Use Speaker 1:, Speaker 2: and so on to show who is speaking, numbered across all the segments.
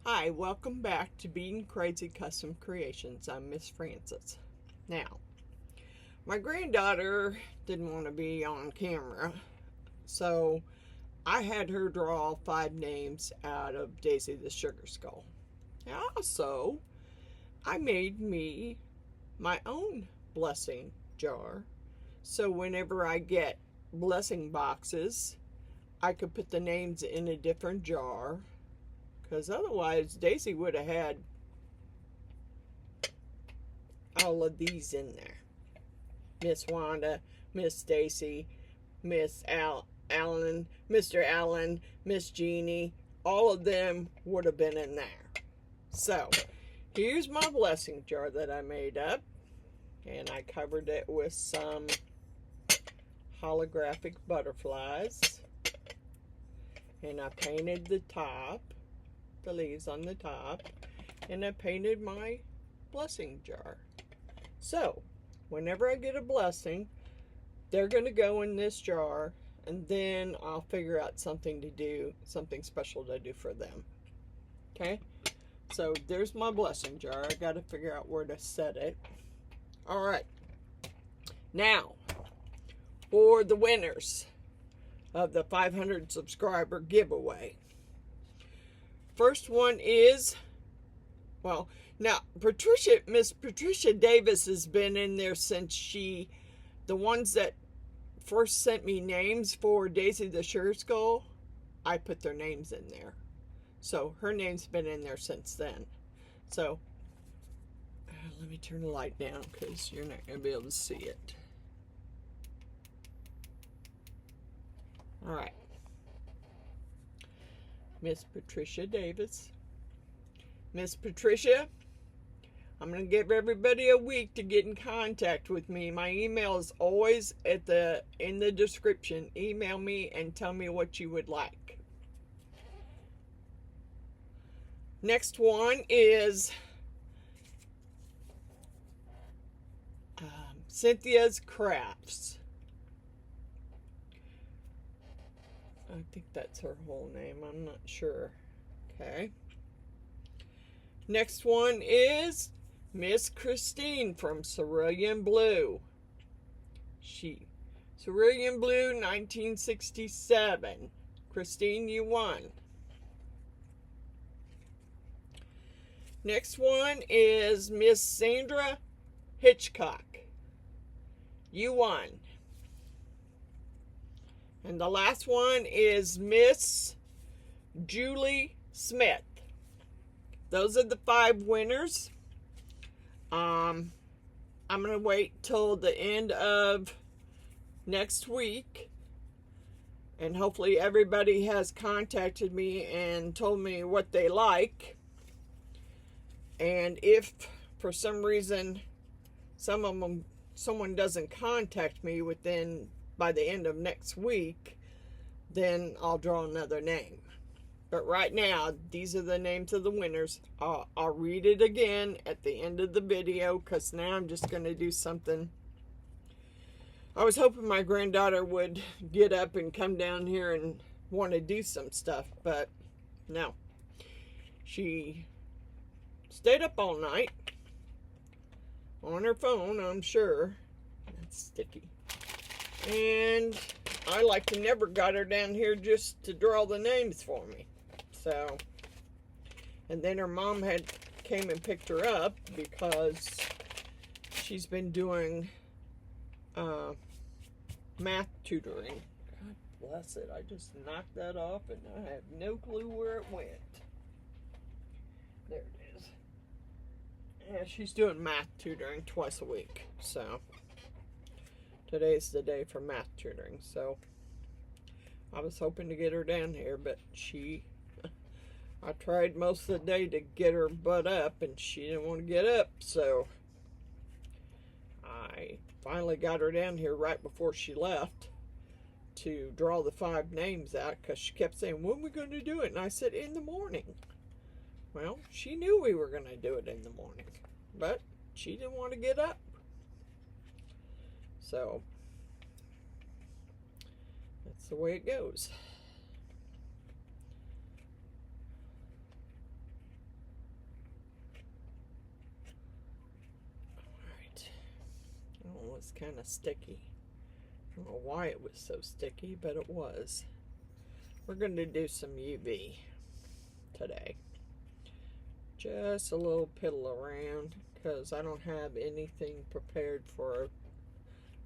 Speaker 1: Hi, welcome back to Being Crazy Custom Creations. I'm Miss Francis. Now, my granddaughter didn't want to be on camera, so I had her draw 5 names out of Daisy the Sugar Skull. Also, I made me my own blessing jar, so whenever I get blessing boxes, I could put the names in a different jar, because otherwise Daisy would have had all of these in there. Miss Wanda, Miss Stacy, Miss Allen, Mr. Allen, Miss Jeannie, all of them would have been in there. So, here's my blessing jar that I made up, and I covered it with some holographic butterflies, and I painted the top, the leaves on the top, and I painted my blessing jar. So, whenever I get a blessing, they're going to go in this jar, and then I'll figure out something to do, something special to do for them. Okay? So, there's my blessing jar. I got to figure out where to set it. All right. Now, for the winners of the 500 subscriber giveaway. First one is, well, now, Miss Patricia Davis has been in there since the ones that first sent me names for Daisy the Sugar Skull, I put their names in there. So, her name's been in there since then. So, let me turn the light down because you're not going to be able to see it. All right. Miss Patricia Davis. Miss Patricia, I'm going to give everybody a week to get in contact with me. My email is always in the description. Email me and tell me what you would like. Next one is Cynthia's Crafts. I think that's her whole name. I'm not sure. Okay. Next one is Miss Christine from Cerulean Blue. Cerulean Blue 1967. Christine, you won. Next one is Miss Sandra Hitchcock. You won. And the last one is Miss Julie Smith. Those are the 5 winners. I'm going to wait till the end of next week. And hopefully everybody has contacted me and told me what they like. And if for some reason someone doesn't contact me by the end of next week, then I'll draw another name. But right now, these are the names of the winners. I'll read it again at the end of the video, because now I'm just going to do something. I was hoping my granddaughter would get up and come down here and want to do some stuff, but no. She stayed up all night on her phone, I'm sure. That's sticky. And I never got her down here just to draw the names for me. So, and then her mom came and picked her up because she's been doing math tutoring. God bless it. I just knocked that off and I have no clue where it went. There it is. Yeah, she's doing math tutoring twice a week. So, today's the day for math tutoring, so I was hoping to get her down here, but I tried most of the day to get her butt up, and she didn't want to get up, so I finally got her down here right before she left to draw the 5 names out, because she kept saying, when are we going to do it? And I said, in the morning. Well, she knew we were going to do it in the morning, but she didn't want to get up. So, that's the way it goes. was kind of sticky. I don't know why it was so sticky, but it was. We're going to do some UV today. Just a little piddle around because I don't have anything prepared for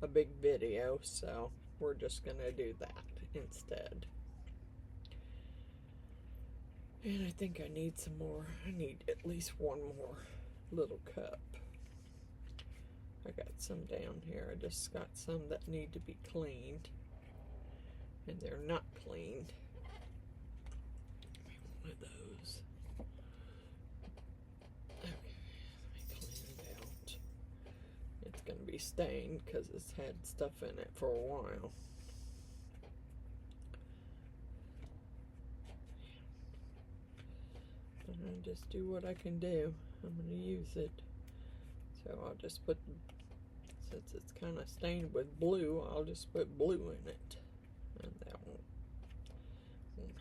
Speaker 1: a big video, so we're just going to do that instead. And I think I need some more. I need at least one more little cup. I got some down here. I just got some that need to be cleaned. And they're not cleaned. One of those. Okay, let me clean it out. It's going to be stained because it's had stuff in it for a while. And I just do what I can do. I'm going to use it. So I'll just put, since it's kind of stained with blue, I'll just put blue in it. And that won't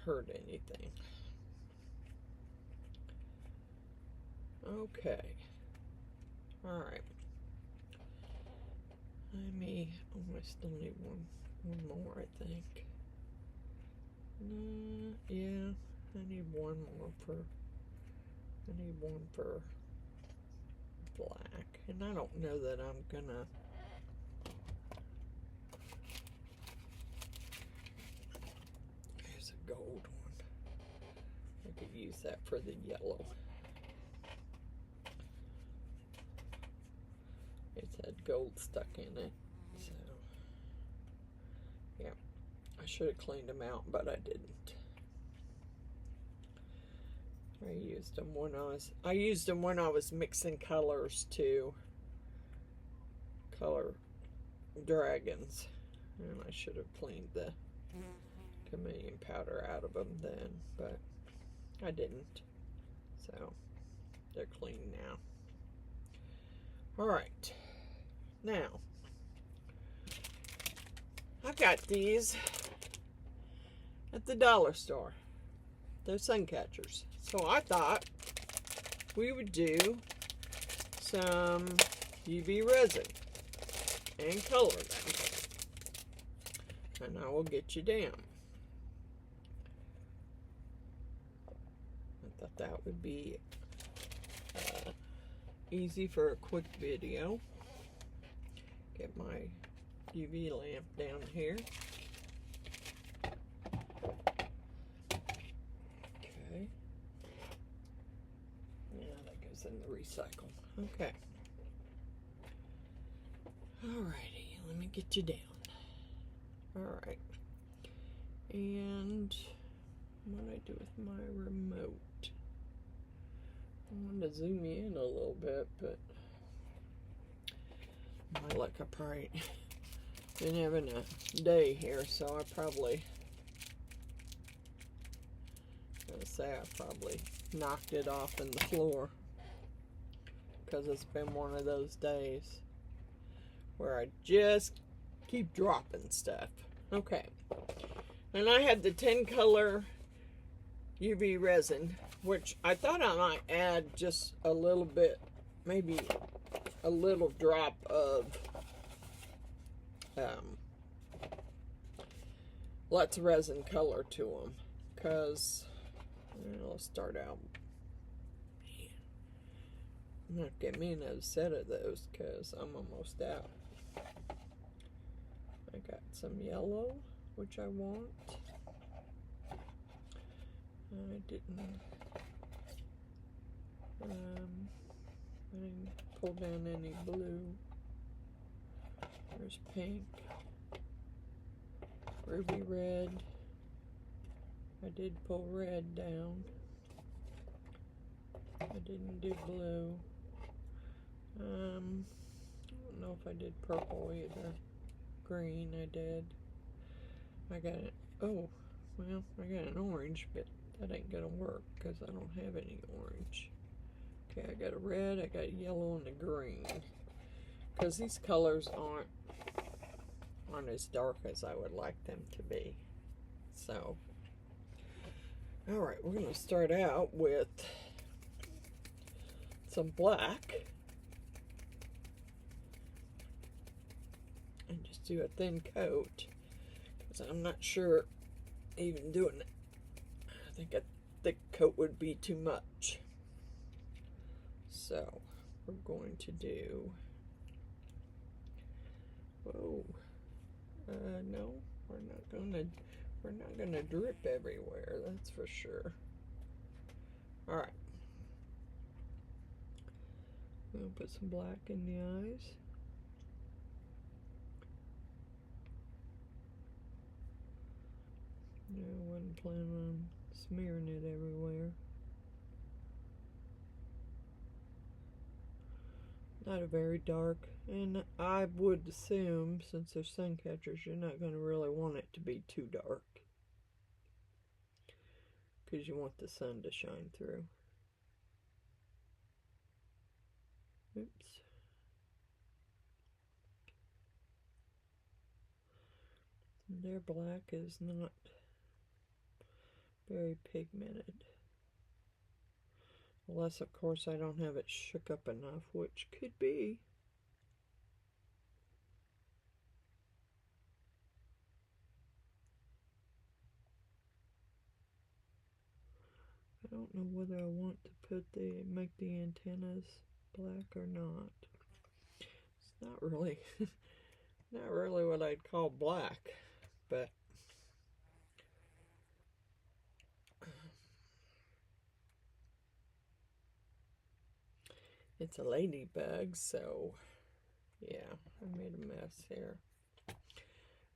Speaker 1: hurt anything. Okay. Alright. I still need one more, I think. Yeah, I need one more for black, and I don't know that I'm gonna there's a gold one. I could use that for the yellow. It's had gold stuck in it, so yeah, I should have cleaned them out, but I didn't. I used them when I was mixing colors to color dragons, and I should have cleaned the chameleon powder out of them then, but I didn't. So they're clean now. All right, now I got these at the dollar store. They're sun catchers. So I thought we would do some UV resin and color them. And I will get you down. I thought that would be easy for a quick video. Get my UV lamp down here. In the recycle. Okay. Alrighty, let me get you down. Alright. And what do I do with my remote? I wanted to zoom in a little bit, but my luck, I probably been having a day here, so I probably knocked it off in the floor. Because it's been one of those days where I just keep dropping stuff. Okay. And I had the 10 color UV resin, which I thought I might add just a little bit, maybe a little drop of lots of resin color to them. Because, let's start out. I'm not getting me another set of those because I'm almost out. I got some yellow, which I want. I didn't pull down any blue. There's pink, ruby red. I did pull red down. I didn't do blue. I don't know if I did purple either. Green, I did. I got it. Oh, well, I got an orange, but that ain't gonna work because I don't have any orange. Okay, I got a red, I got a yellow, and a green. Because these colors aren't as dark as I would like them to be. So, alright, we're gonna start out with some black. just do a thin coat, because I'm not sure even doing it. I think a thick coat would be too much. So we're going to do, whoa, no, we're not gonna drip everywhere, that's for sure. All right, I'm gonna put some black in the eyes. No, I wasn't planning on smearing it everywhere. Not a very dark, and I would assume, since they're sun catchers, you're not going to really want it to be too dark, because you want the sun to shine through. Oops. Their black is not very pigmented. Unless, of course, I don't have it shook up enough, which could be. I don't know whether I want to make the antennas black or not. It's not really, not really what I'd call black, but it's a ladybug, so yeah, I made a mess here.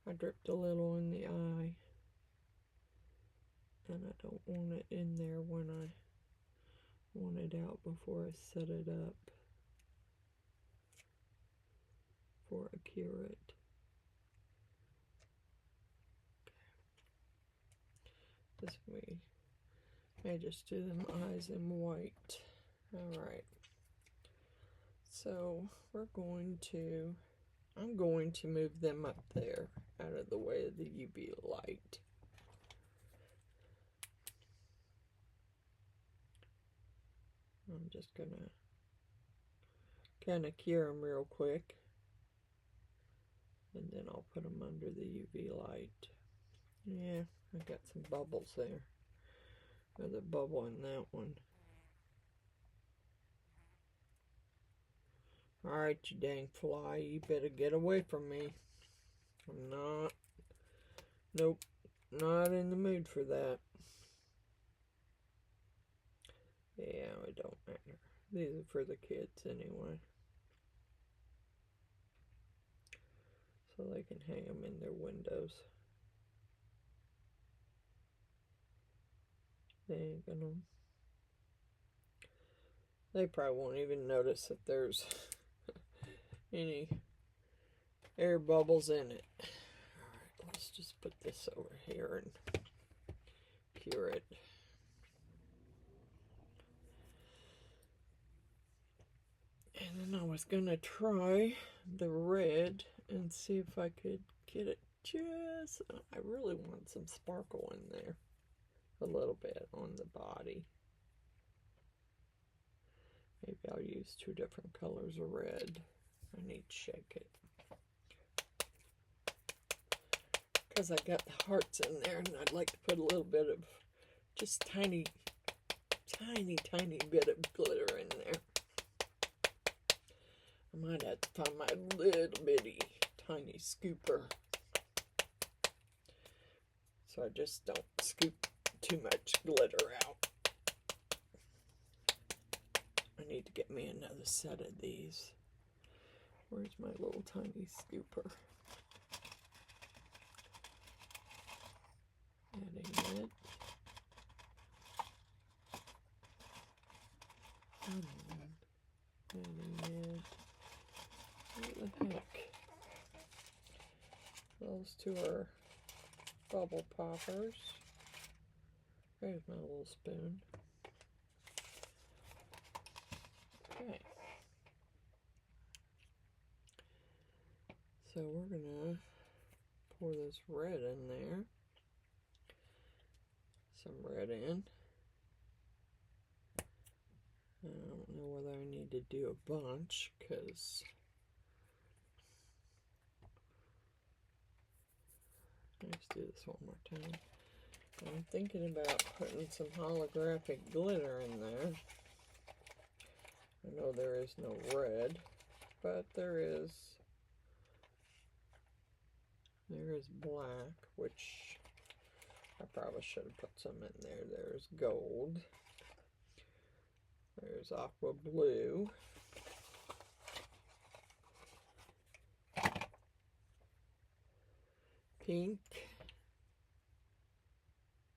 Speaker 1: I dripped a little in the eye, and I don't want it in there when I want it out before I set it up before I cure it. This way, I just do them eyes in white. Alright, so I'm going to move them up there out of the way of the UV light. I'm just gonna kind of cure them real quick, and then I'll put them under the UV light. Yeah, I got some bubbles there. There's a bubble in that one. Alright, you dang fly, you better get away from me. I'm not, nope, not in the mood for that. Yeah, it don't matter. These are for the kids anyway. So they can hang them in their windows. They ain't gonna, they probably won't even notice that there's any air bubbles in it. Alright, let's just put this over here and cure it. And then I was gonna try the red and see if I could get it just, I really want some sparkle in there. A little bit on the body. Maybe I'll use 2 different colors of red. I need to shake it. Because I got the hearts in there, and I'd like to put a little bit of, just tiny bit of glitter in there. I might have to find my little bitty tiny scooper, so I just don't scoop too much glitter out. I need to get me another set of these. Where's my little tiny scooper? Adding it. Adding it. What the heck? Those 2 are bubble poppers. There's my little spoon. Okay. So we're gonna pour this red in there. Some red in. I don't know whether I need to do a bunch, because Let's do this one more time. I'm thinking about putting some holographic glitter in there. I know there is no red, but there is black, which I probably should have put some in there. There's gold. There's aqua blue. Pink.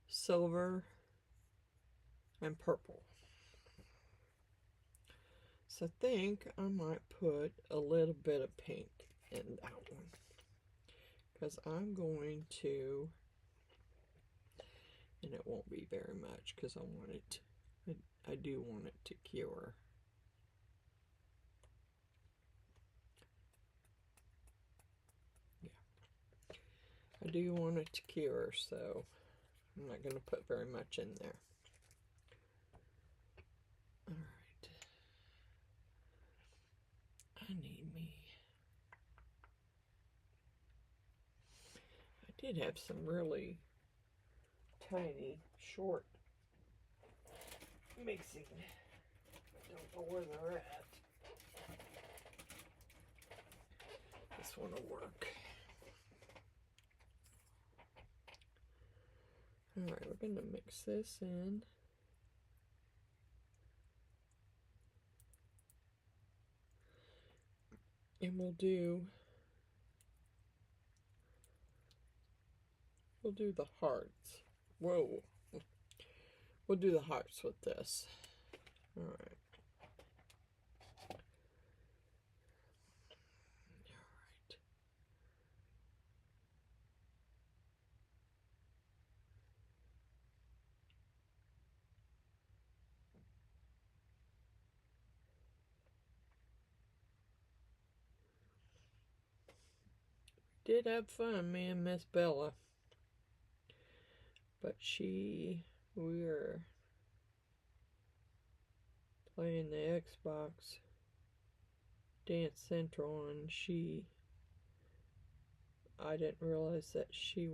Speaker 1: Silver. And purple. So I think I might put a little bit of pink in that one. Because I'm going to, and it won't be very much because I want it, I do want it to cure. Yeah. I do want it to cure, so I'm not going to put very much in there. Alright. I need me. I did have some really tiny, short mixing. I don't know where they're at. This one will work. Alright, we're going to mix this in. And we'll do the hearts. Whoa. We'll do the hearts with this. All right. All right. Did have fun, me and Miss Bella. But we were playing the Xbox Dance Central, and I didn't realize that she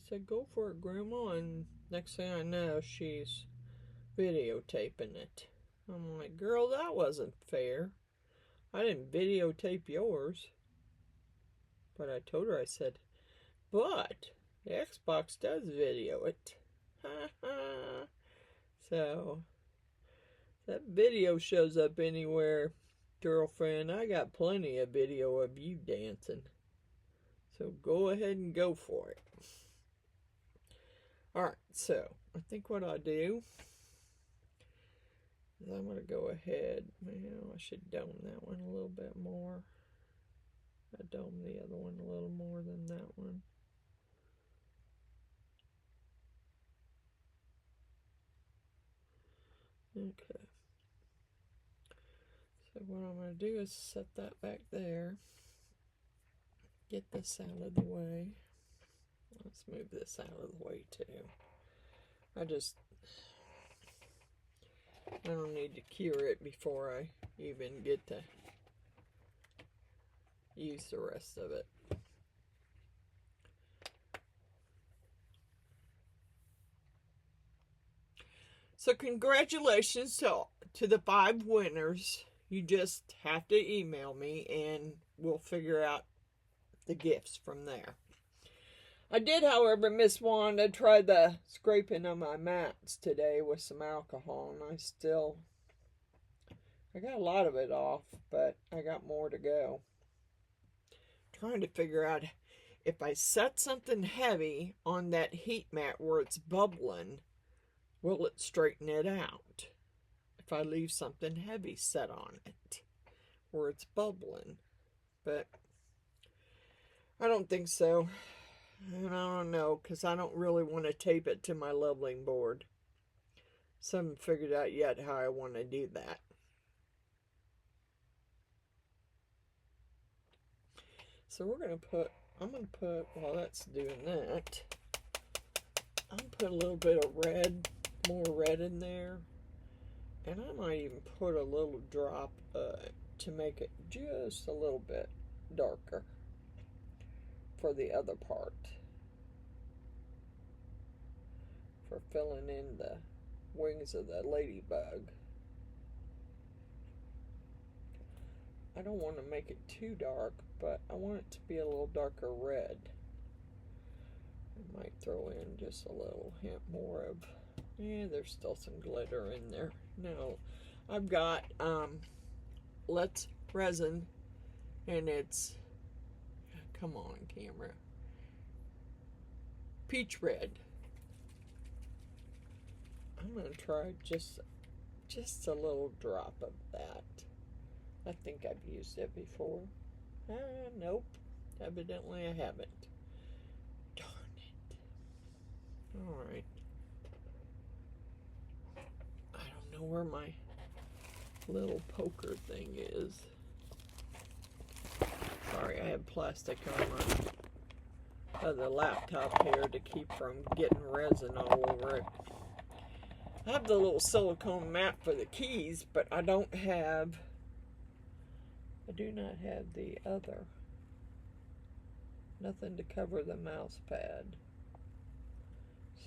Speaker 1: said, "Go for it, Grandma," and next thing I know, she's videotaping it. I'm like, "Girl, that wasn't fair. I didn't videotape yours." But I told her, I said, "But the Xbox does video it." So, if that video shows up anywhere, girlfriend, I got plenty of video of you dancing. So go ahead and go for it. Alright, so I think what I'll do is I'm going to go ahead. Well, I should dome that one a little bit more. I dome the other one a little more than that one. Okay. So what I'm going to do is set that back there. Get this out of the way. Let's move this out of the way too. I don't need to cure it before I even get to use the rest of it. So congratulations to the 5 winners. You just have to email me and we'll figure out the gifts from there. I did, however, Miss Wanda, try the scraping of my mats today with some alcohol, and I got a lot of it off, but I got more to go. Trying to figure out if I set something heavy on that heat mat where it's bubbling, will it straighten it out? If I leave something heavy set on it where it's bubbling. But I don't think so. And I don't know, because I don't really want to tape it to my leveling board. So I haven't figured out yet how I want to do that. So I'm going to put, while that's doing that, I'm going to put a little bit of red, more red in there. And I might even put a little drop to make it just a little bit darker for the other part. for filling in the wings of the ladybug. I don't want to make it too dark, but I want it to be a little darker red. I might throw in just a little hint more of, there's still some glitter in there. No, I've got Let's Resin, and it's, come on camera, peach red. I'm going to try just a little drop of that. I think I've used it before. Nope. Evidently I haven't. Darn it. Alright. I don't know where my little poker thing is. Sorry, I have plastic on my other laptop here to keep from getting resin all over it. I have the little silicone mat for the keys, but I do not have the other. Nothing to cover the mouse pad.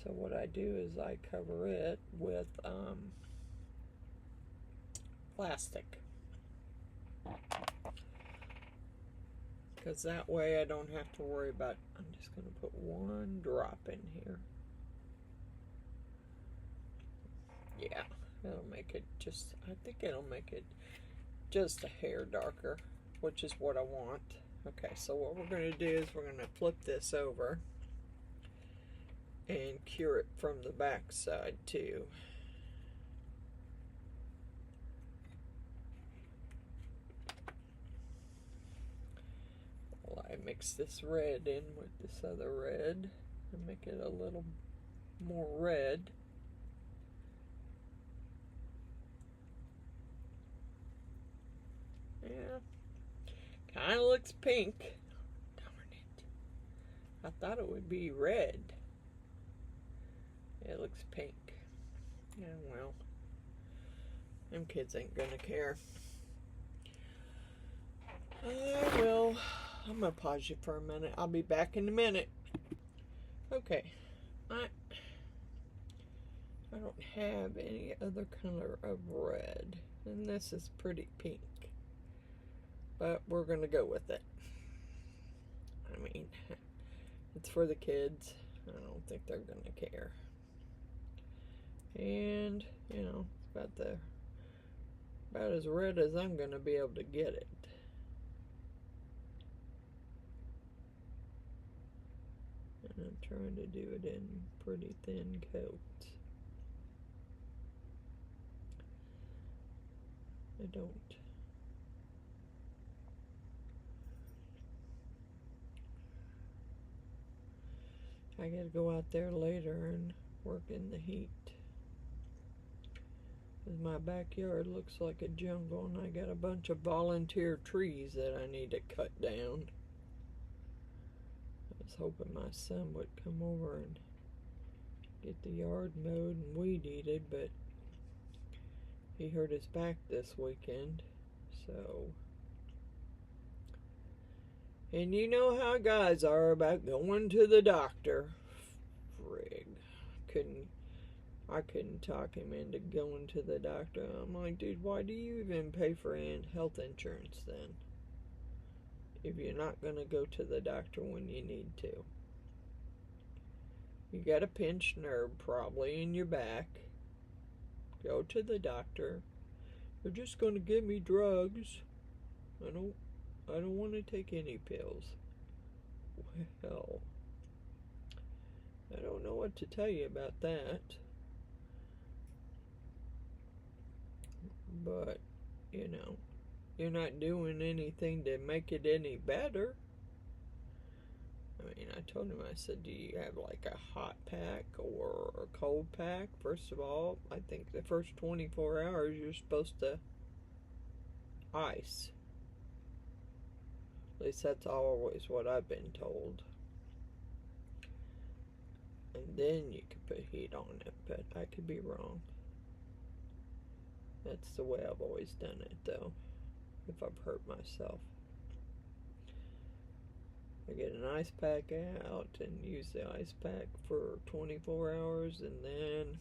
Speaker 1: So what I do is I cover it with plastic. Because that way I don't have to worry about, I'm just going to put one drop in here. Yeah, it'll make it just, I think it'll make it just a hair darker, which is what I want. Okay, so what we're going to do is we're going to flip this over and cure it from the back side too. Well, I mix this red in with this other red and make it a little more red. Yeah, kind of looks pink. Darn it. I thought it would be red. It looks pink. Yeah, well, them kids ain't gonna care. I will. I'm gonna pause you for a minute. I'll be back in a minute. Okay. I don't have any other color of red. And this is pretty pink. But we're going to go with it. I mean, it's for the kids. I don't think they're going to care. And, you know, it's about as red as I'm going to be able to get it. And I'm trying to do it in pretty thin coats. I don't. I gotta go out there later and work in the heat. Because my backyard looks like a jungle and I got a bunch of volunteer trees that I need to cut down. I was hoping my son would come over and get the yard mowed and weed eated, but he hurt his back this weekend, so. And you know how guys are about going to the doctor. Frig. I couldn't talk him into going to the doctor. I'm like, dude, why do you even pay for health insurance then? If you're not going to go to the doctor when you need to. You got a pinched nerve probably in your back. Go to the doctor. They're just going to give me drugs. I don't want to take any pills. Well, I don't know what to tell you about that. But, you know, you're not doing anything to make it any better. I mean, I told him, I said, do you have like a hot pack or a cold pack? First of all, I think the first 24 hours you're supposed to ice. At least that's always what I've been told. And then you could put heat on it, but I could be wrong. That's the way I've always done it, though, if I've hurt myself. I get an ice pack out and use the ice pack for 24 hours, and then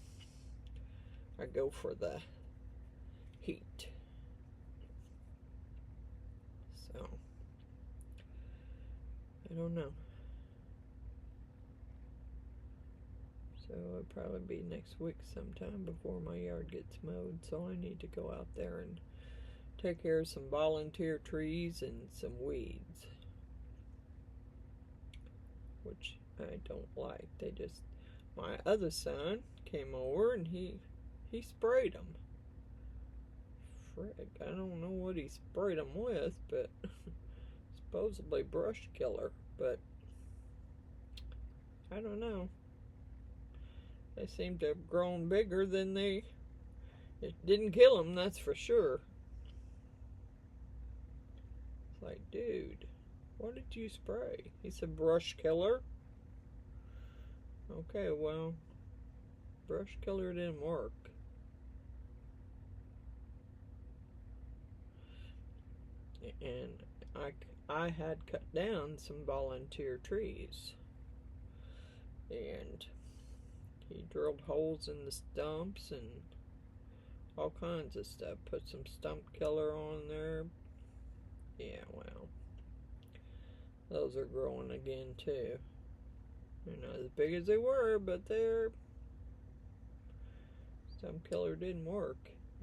Speaker 1: I go for the heat. So, I don't know. So it'll probably be next week sometime before my yard gets mowed, so I need to go out there and take care of some volunteer trees and some weeds, which I don't like. My other son came over and he sprayed them. Frick, I don't know what he sprayed them with, but supposedly brush killer, but I don't know. They seem to have grown bigger than it didn't kill them, that's for sure. It's like, dude, what did you spray? He said brush killer. Okay, well, brush killer didn't work. And I had cut down some volunteer trees, and he drilled holes in the stumps and all kinds of stuff. Put some stump killer on there. Yeah, well, those are growing again too. They're not as big as they were, but their stump killer didn't work,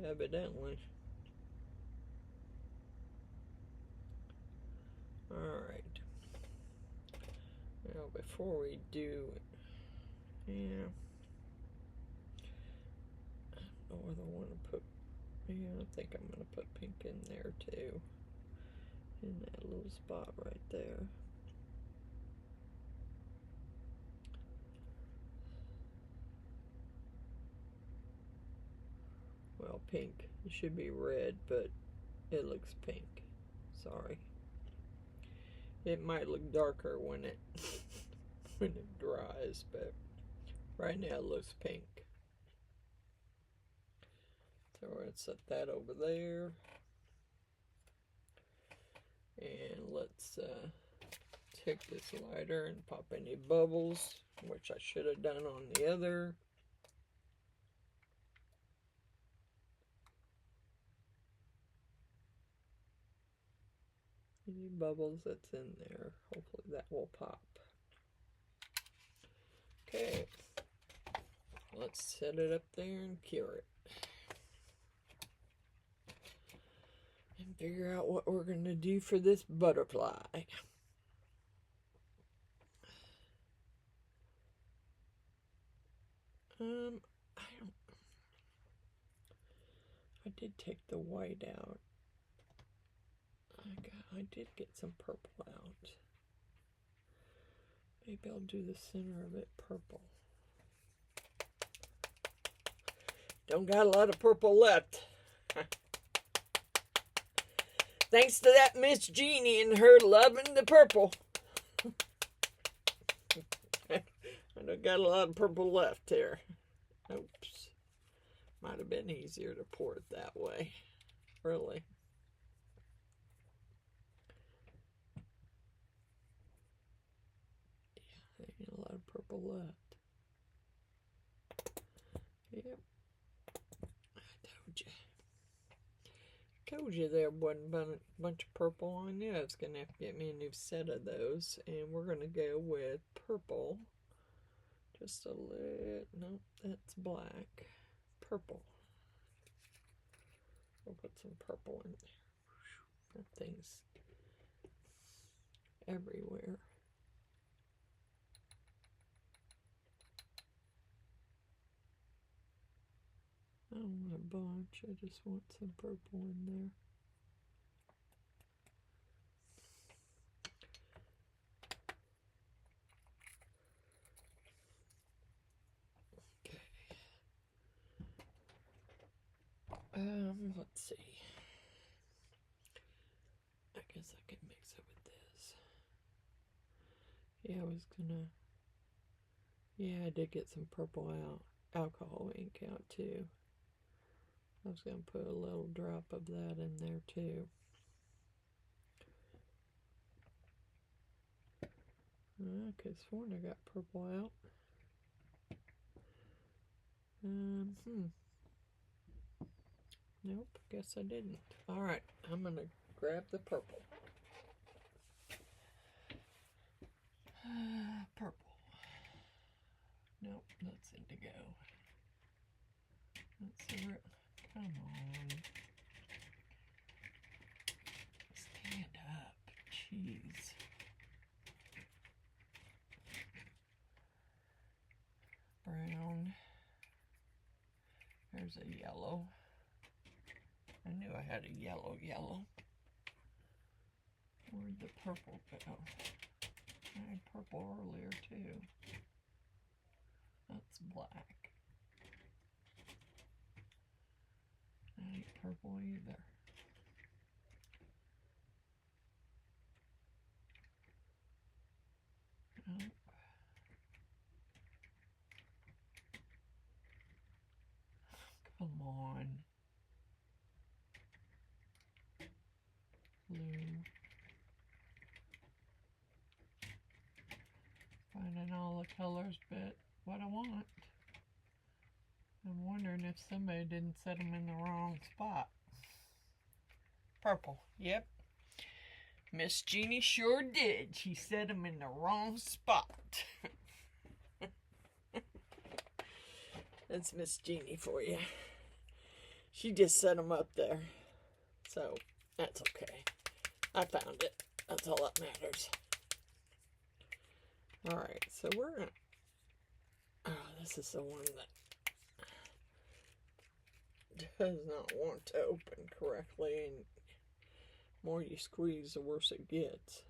Speaker 1: evidently. Alright. Now, before we do, yeah, I don't know whether I want to put, yeah, I think I'm going to put pink in there too, in that little spot right there. Well, pink. It should be red, but it looks pink. Sorry. It might look darker when it when it dries, but right now it looks pink. So we're going to set that over there. And let's take this lighter and pop any bubbles, which I should have done on the other. Any bubbles that's in there, hopefully that will pop. Okay, let's set it up there and cure it. And figure out what we're going to do for this butterfly. I did take the white out. I did get some purple out. Maybe I'll do the center of it purple. Don't got a lot of purple left. Thanks to that Miss Jeannie and her loving the purple. I don't got a lot of purple left here. Oops. Might have been easier to pour it that way. Really. Yeah, there ain't a lot of purple left. Yep. Told you there wasn't a bunch of purple. I knew I was going to have to get me a new set of those. And we're going to go with purple. Just a little. Nope, that's black. Purple. We'll put some purple in there. That thing's everywhere. I don't want a bunch, I just want some purple in there. Okay. Let's see. I guess I can mix it with this. Yeah, I was gonna, yeah, I did get some purple alcohol ink out too. I was going to put a little drop of that in there too. I could have sworn I got purple out. Nope, guess I didn't. Alright, I'm going to grab the purple. Purple. Nope, that's indigo. That's Cerulean. Come on. Stand up. Jeez. Brown. There's a yellow. I knew I had a yellow. Where'd the purple go? I had purple earlier too. That's black. I ain't purple either. Oh. Come on. Blue. Finding all the colors but what I want. I'm wondering if somebody didn't set them in the wrong spot. Purple. Yep. Miss Jeannie sure did. She set them in the wrong spot. That's Miss Jeannie for you. She just set them up there. So, that's okay. I found it. That's all that matters. Alright, so we're gonna... Oh, this is the one that does not want to open correctly, and the more you squeeze, the worse it gets.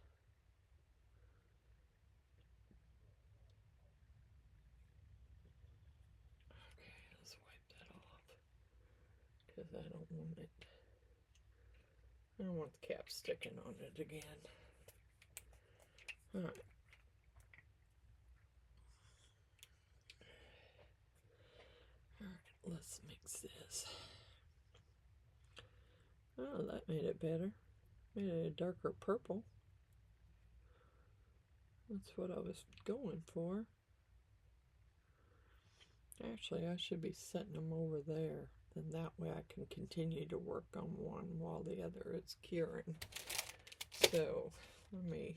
Speaker 1: Okay, let's wipe that off, because I don't want it. I don't want the cap sticking on it again. Alright. Alright, let's mix this. Oh, that made it better. Made it a darker purple. That's what I was going for. Actually, I should be setting them over there. Then that way I can continue to work on one while the other is curing. So, let me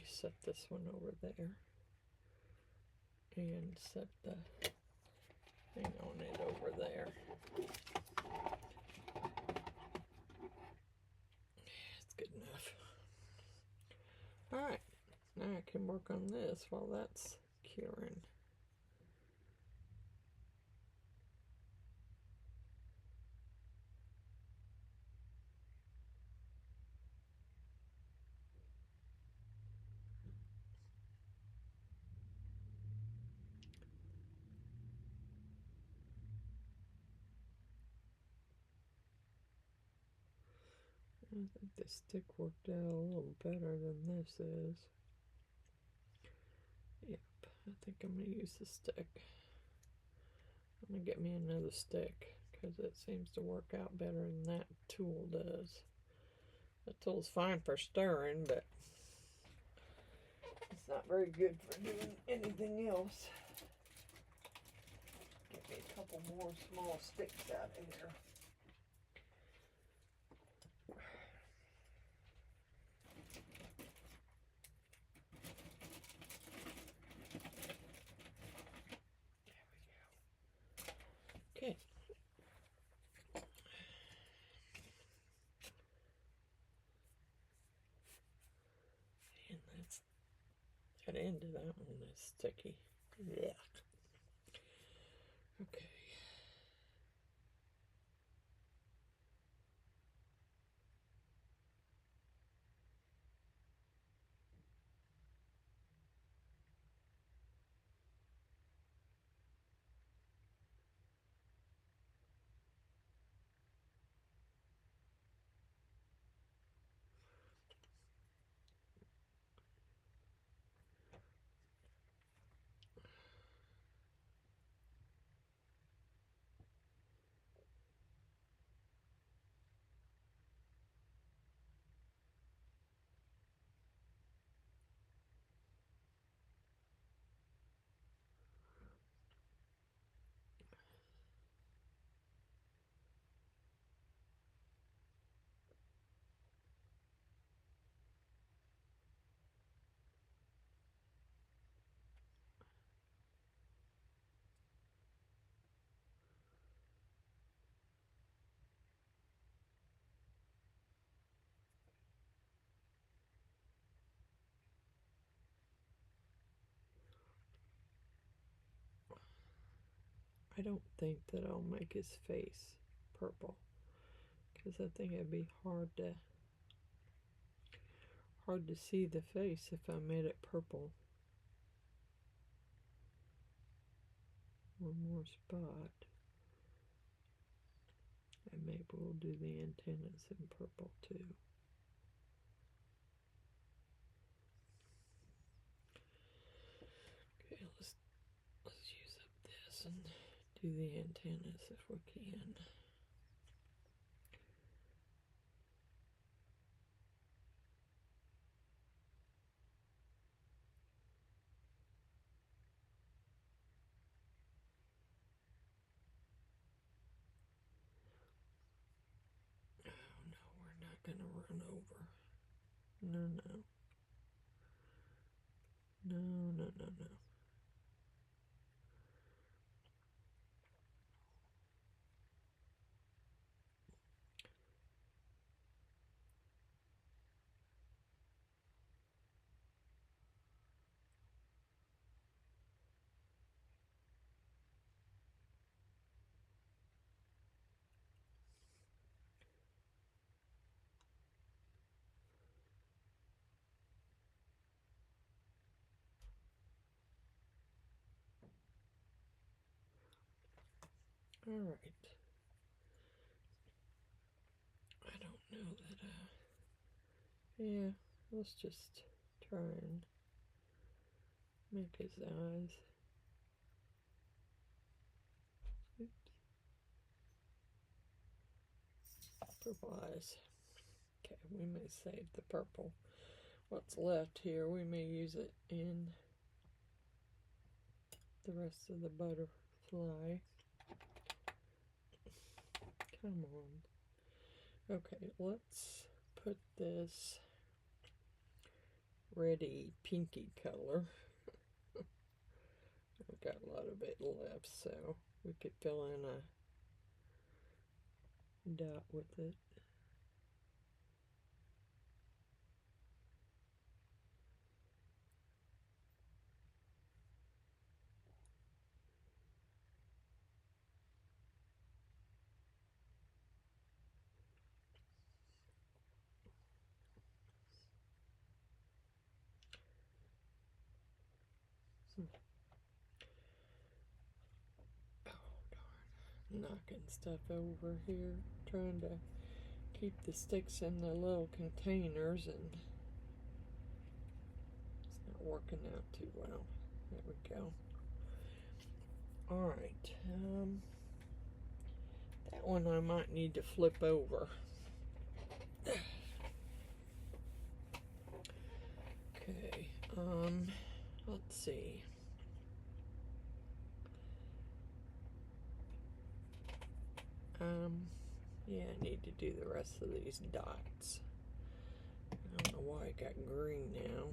Speaker 1: set this one over there. And set the thing on it over there. It's good enough. Alright, now I can work on this while that's curing. I think the stick worked out a little better than this is. Yep, I think I'm going to use the stick. I'm going to get me another stick because it seems to work out better than that tool does. That tool's fine for stirring, but it's not very good for doing anything else. Get me a couple more small sticks out of here. Okay. And that's that end of that one is sticky. Yeah. Okay. I don't think that I'll make his face purple, because I think it'd be hard to see the face if I made it purple. One more spot. And maybe we'll do the antennas in purple too. Okay, let's use up this and do the antennas if we can. Oh no, we're not gonna run over. No, no. No, no, no, no. All right. I don't know that, yeah, let's just try and make his eyes. Oops. Purple eyes. Okay, we may save the purple. What's left here, we may use it in the rest of the butterfly. Come on. Okay, let's put this reddy pinky color. I've got a lot of it left, so we could fill in a dot with it. Knocking stuff over here, trying to keep the sticks in the little containers, and it's not working out too well. There we go. Alright, that one I might need to flip over. Okay, let's see. Yeah, I need to do the rest of these dots. I don't know why I got green now.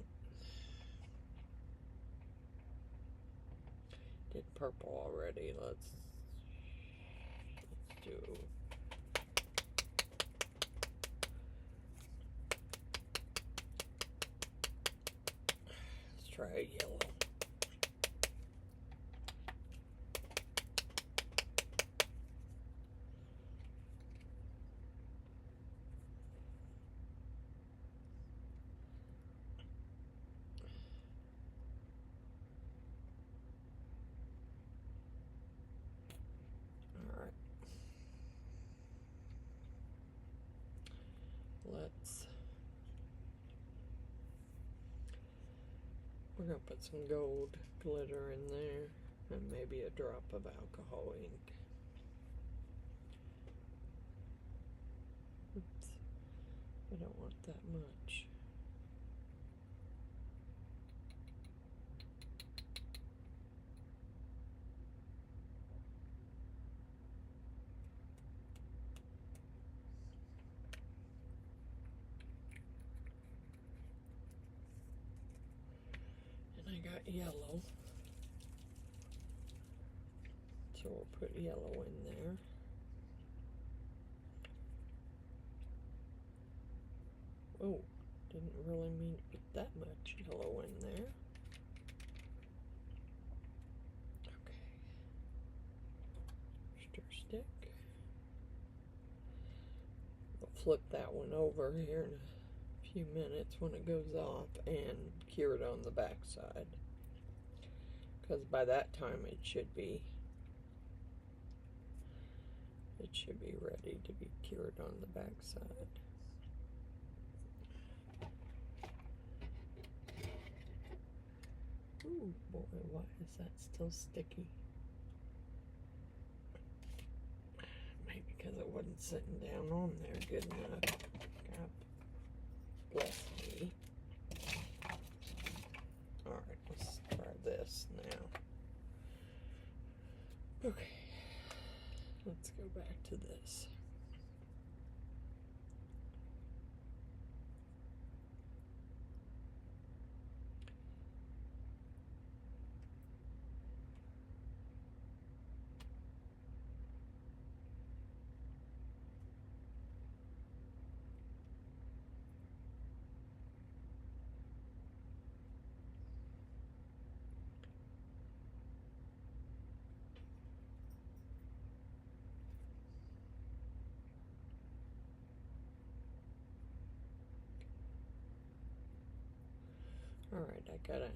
Speaker 1: Did purple already. Let's do. Let's try a yellow. We're going to put some gold glitter in there and maybe a drop of alcohol ink. Oops, I don't want that much. I got yellow, so we'll put yellow in there. Oh, didn't really mean to put that much yellow in there. Okay. flip that one over here in a few minutes when it goes off and cure it on the back side. Because by that time it should be ready to be cured on the back side. Ooh boy, why is that still sticky? Maybe because it wasn't sitting down on there good enough. God bless me. Alright, let's try this now. Okay, let's go back to this. Alright, I got a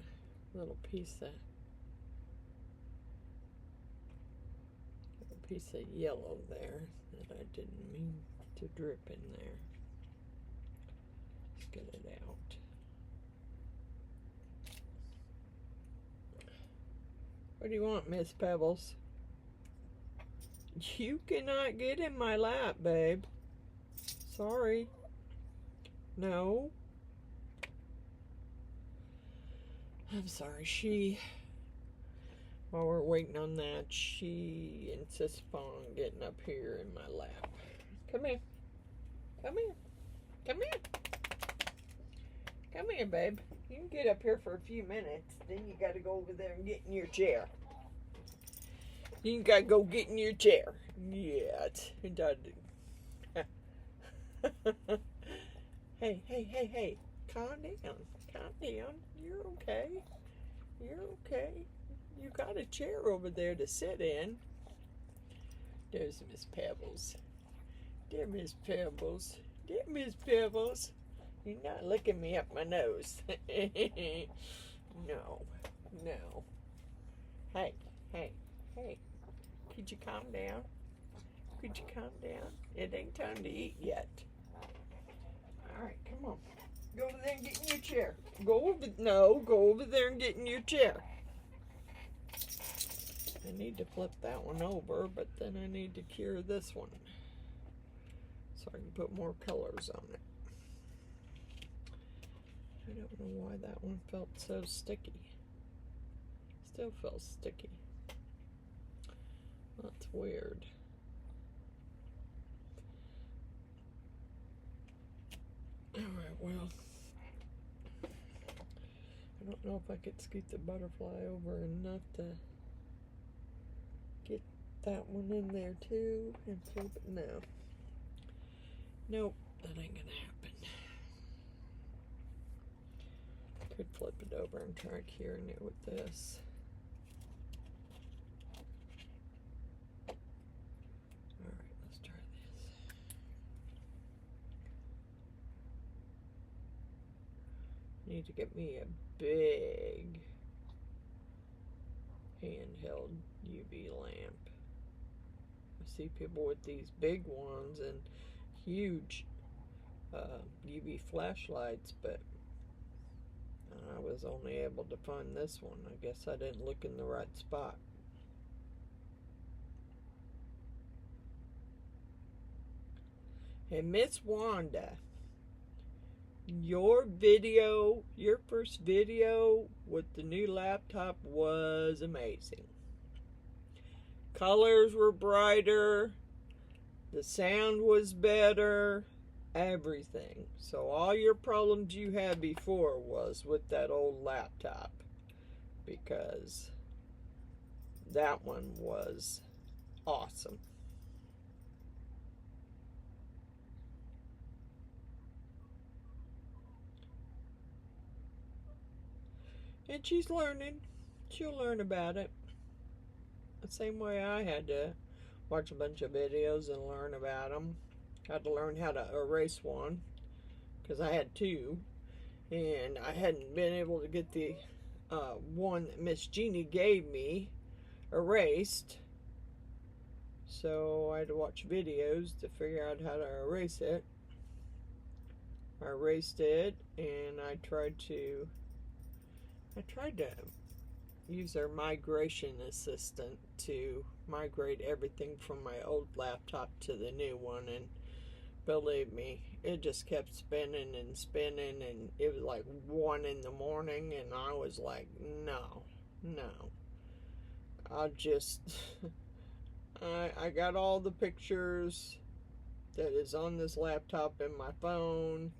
Speaker 1: little piece of yellow there that I didn't mean to drip in there. Let's get it out. What do you want, Miss Pebbles? You cannot get in my lap, babe. Sorry. No. I'm sorry, while we're waiting on that, she insists upon getting up here in my lap. Come here. Come here. Come here. Come here, babe. You can get up here for a few minutes, then you gotta go over there and get in your chair. You gotta go get in your chair. Yeah, it does. Hey. Calm down. Calm down. You're okay. You're okay. You got a chair over there to sit in. There's Miss Pebbles. Dear Miss Pebbles. Dear Miss Pebbles. You're not licking me up my nose. No. Hey. Could you calm down? Could you calm down? It ain't time to eat yet. Alright, come on. Go over there and get in your chair. Go over there and get in your chair. I need to flip that one over, but then I need to cure this one so I can put more colors on it. I don't know why that one felt so sticky. Still feels sticky. That's weird. Alright, well, I don't know if I could scoot the butterfly over enough to get that one in there too and flip it. No. Nope, that ain't gonna happen. Could flip it over and try curing it with this. Alright, let's try this. Need to get me a big handheld UV lamp. I see people with these big ones and huge UV flashlights, but I was only able to find this one. I guess I didn't look in the right spot. Hey, Miss Wanda, your first video with the new laptop was amazing. Colors were brighter, the sound was better, everything. So all your problems you had before was with that old laptop, because that one was awesome. And she's learning. She'll learn about it. The same way I had to watch a bunch of videos and learn about them. Had to learn how to erase one because I had two, and I hadn't been able to get the one that Miss Jeannie gave me erased. So I had to watch videos to figure out how to erase it. I erased it, and I tried to use our migration assistant to migrate everything from my old laptop to the new one, and believe me, it just kept spinning and spinning, and it was like 1 in the morning, and I was like, no, I'll just I got all the pictures that is on this laptop in my phone,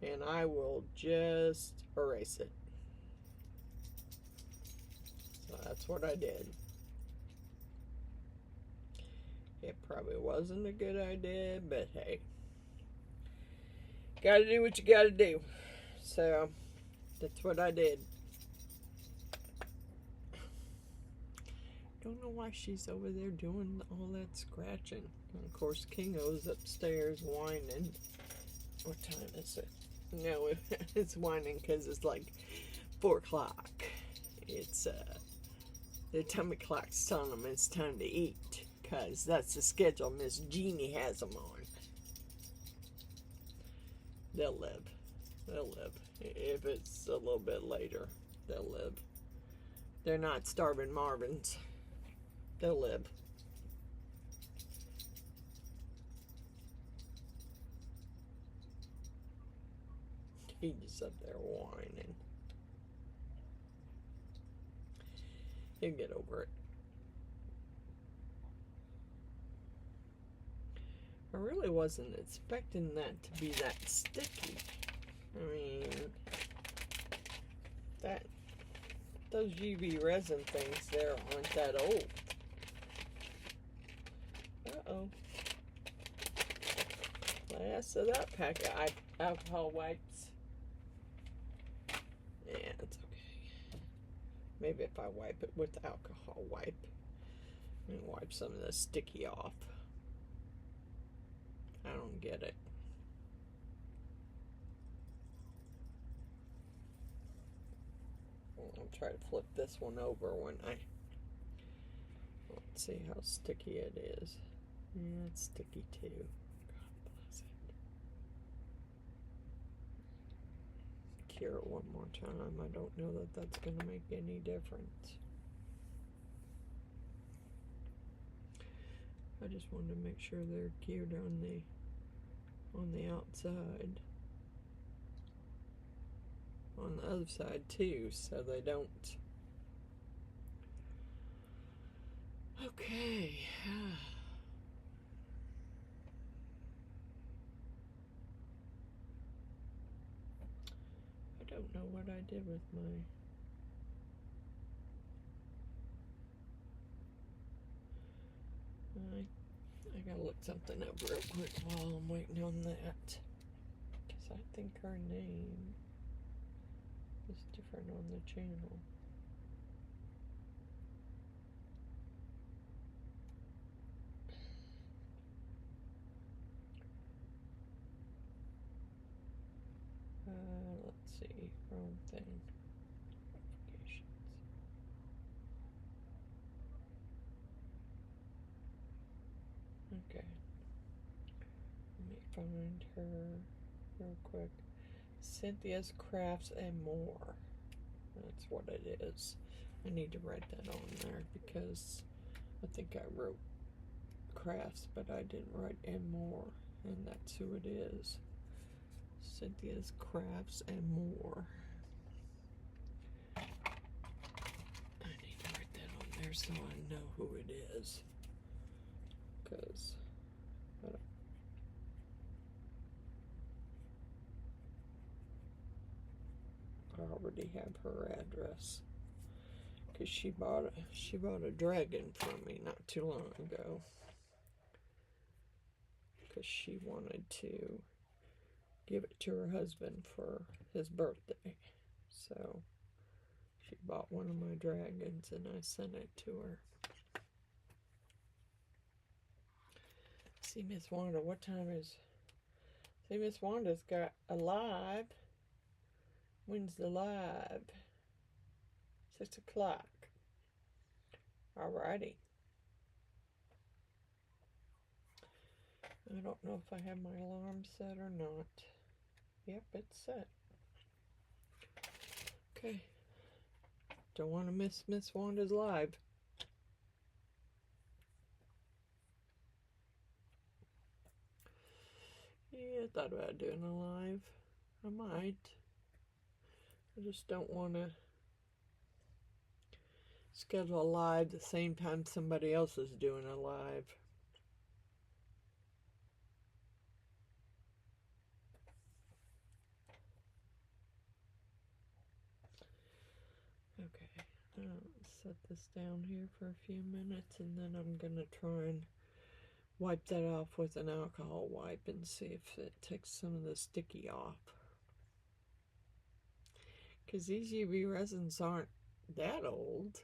Speaker 1: and I will just erase it. So that's what I did. It probably wasn't a good idea, but hey, gotta do what you gotta do. So that's what I did. Don't know why she's over there doing all that scratching. And of course, Kingo's upstairs whining. What time is it? No, it's whining because it's like 4 o'clock. It's the tummy clock's telling them it's time to eat, because that's the schedule Miss Jeannie has them on. They'll live. If it's a little bit later, they'll live. They're not starving Marvins. They'll live. He's up there whining. He'll get over it. I really wasn't expecting that to be that sticky. I mean, those UV resin things there aren't that old. Uh-oh. Last of that pack of alcohol wipes. Yeah, it's okay. Maybe if I wipe it with the alcohol wipe and wipe some of the sticky off. I don't get it. I'll try to flip this one over when let's see how sticky it is. Yeah, it's sticky too. God bless it. Cure it one more time. I don't know that that's going to make any difference. I just wanted to make sure they're cured on the outside. On the other side too, so they don't. Okay. I don't know what I did with my I gotta look something up real quick while I'm waiting on that, because I think her name is different on the channel. Let's see, wrong thing. Notifications. Okay. Let me find her real quick. Cynthia's Crafts and More. That's what it is. I need to write that on there because I think I wrote crafts, but I didn't write and more, and that's who it is. Cynthia's Crafts and More. I need to write that on there so I know who it is, because I already have her address, because she bought a dragon from me not too long ago, because she wanted to give it to her husband for his birthday. So she bought one of my dragons and I sent it to her. See, Miss Wanda, what time is... See, Miss Wanda's got a live. When's the live? 6 o'clock. Alrighty. I don't know if I have my alarm set or not. Yep, it's set. Okay. Don't want to miss Miss Wanda's live. Yeah, I thought about doing a live. I might. I just don't want to schedule a live the same time somebody else is doing a live. Okay, I'll set this down here for a few minutes, and then I'm going to try and wipe that off with an alcohol wipe and see if it takes some of the sticky off. Because these UV resins aren't that old.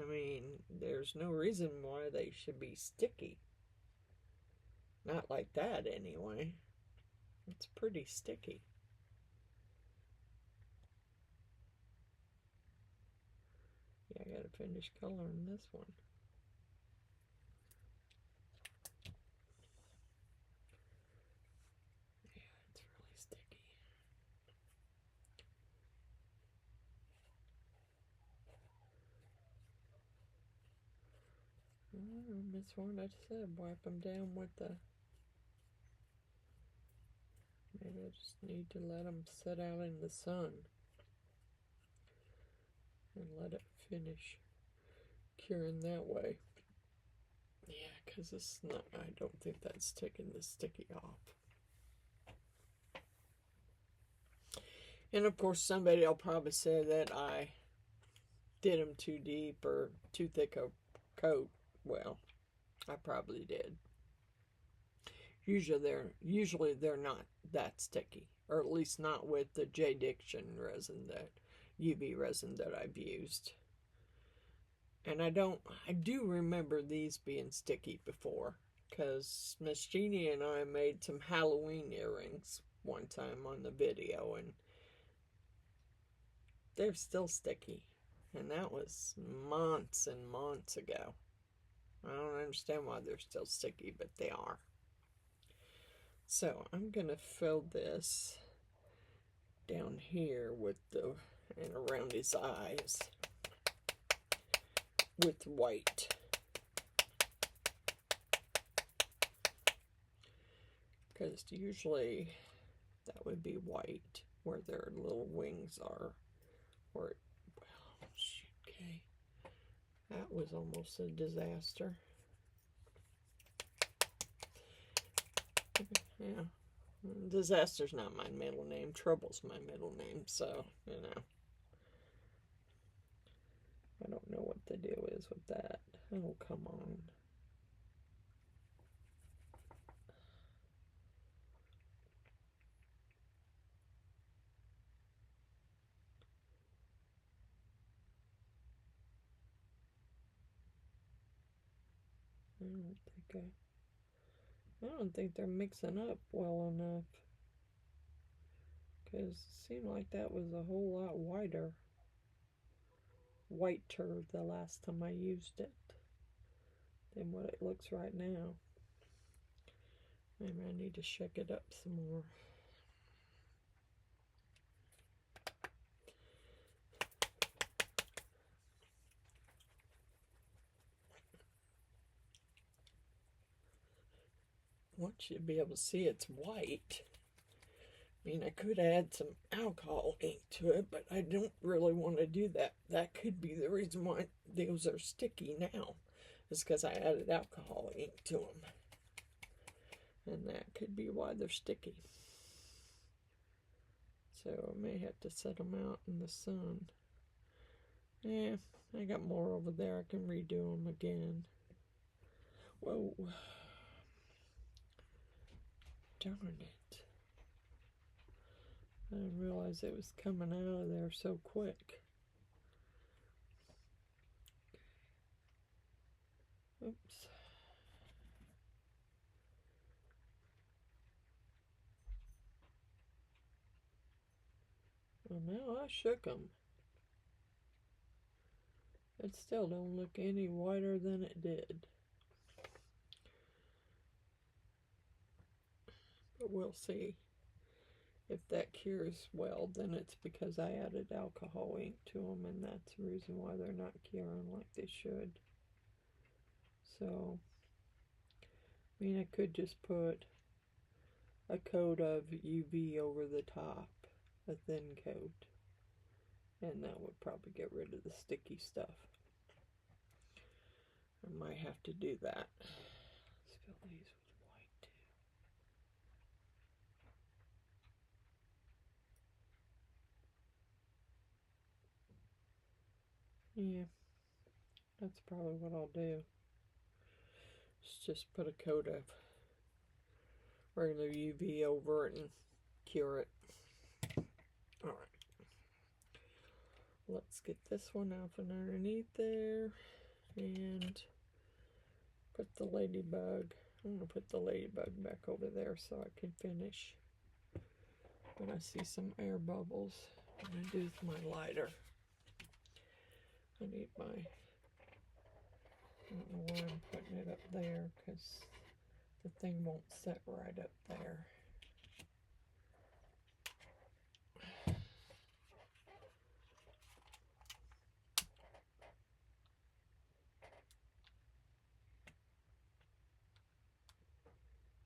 Speaker 1: I mean, there's no reason why they should be sticky. Not like that, anyway. It's pretty sticky. Yeah, I gotta finish coloring this one. Yeah, it's really sticky. Miss Wanda said wipe them down with the... Maybe I just need to let them sit out in the sun and let it finish curing that way. Yeah, because it's not... I don't think that's taking the sticky off. And of course, somebody will probably say that I did them too deep or too thick a coat. Well, I probably did. Usually they're not that sticky, or at least not with the J. Diction resin, that UV resin that I've used. And I do remember these being sticky before, because Miss Jeannie and I made some Halloween earrings one time on the video, and they're still sticky. And that was months and months ago. I don't understand why they're still sticky, but they are. So I'm going to fill this down here with and around his eyes with white. Because usually that would be white where their little wings are. Or, well, shoot, okay. That was almost a disaster. Yeah. Disaster's not my middle name. Trouble's my middle name, so, you know. I don't know what the deal is with that. Oh, come on. I don't think they're mixing up well enough. Because it seemed like that was a whole lot whiter. Whiter the last time I used it than what it looks right now. Maybe I need to shake it up some more. Want you to be able to see it's white. I mean, I could add some alcohol ink to it, but I don't really want to do that. That could be the reason why those are sticky now, is because I added alcohol ink to them. And that could be why they're sticky. So I may have to set them out in the sun. Yeah, I got more over there. I can redo them again. Whoa. Darn it. I didn't realize it was coming out of there so quick. Oops. Well, now I shook them. It still don't look any whiter than it did. But we'll see. If that cures well, then it's because I added alcohol ink to them, and that's the reason why they're not curing like they should. So, I mean, I could just put a coat of UV over the top, a thin coat, and that would probably get rid of the sticky stuff. I might have to do that. Let's fill these with white too. Yeah, that's probably what I'll do. Just put a coat of regular UV over it and cure it. Alright. Let's get this one out from underneath there and put the ladybug. I'm going to put the ladybug back over there so I can finish. But I see some air bubbles. What I'm going to do with my lighter. I need my, I don't know why I'm putting it up there because the thing won't set right up there.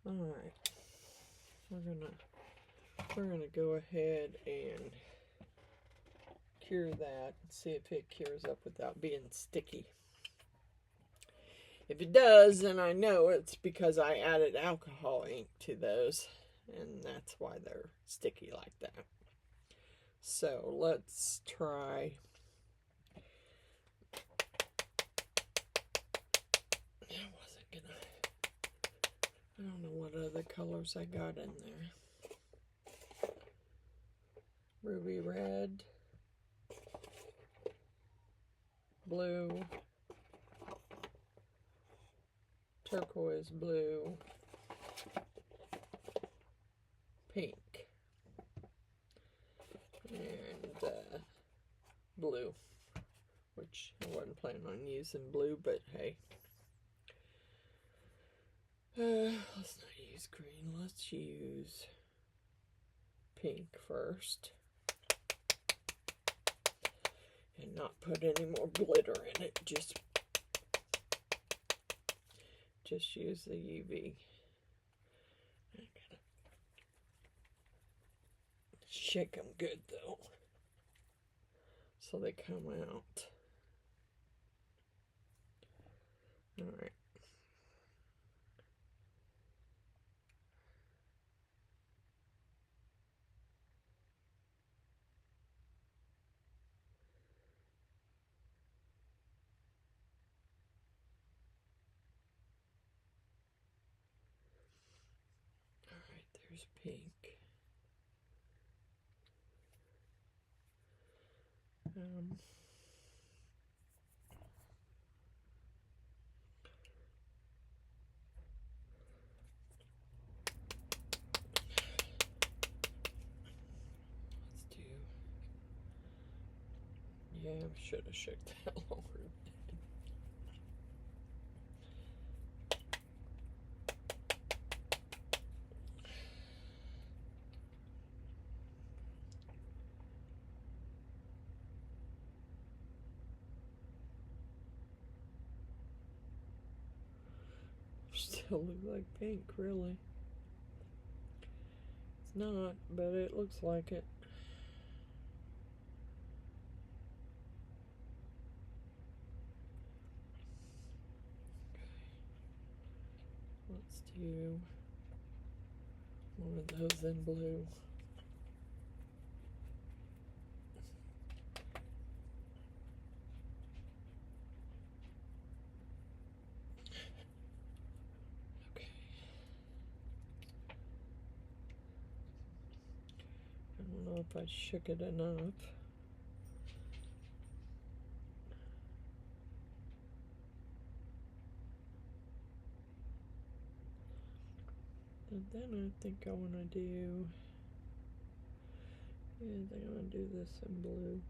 Speaker 1: Alright, we're gonna go ahead and cure that and see if it cures up without being sticky. If it does, then I know it's because I added alcohol ink to those, and that's why they're sticky like that. So let's try. I don't know what other colors I got in there. Ruby red, blue, turquoise blue, pink, and blue, which I wasn't planning on using blue, but hey. Let's not use green, let's use pink first. And not put any more glitter in it, just use the UV. I gotta shake them good though, so they come out. Alright. There's pink. Let's do. Yeah, I should have shook that longer. Still look like pink, really. It's not, but it looks like it. Okay. Let's do one of those in blue. I don't know if I shook it enough. And then I think I want to do And I'm going to do this in blue.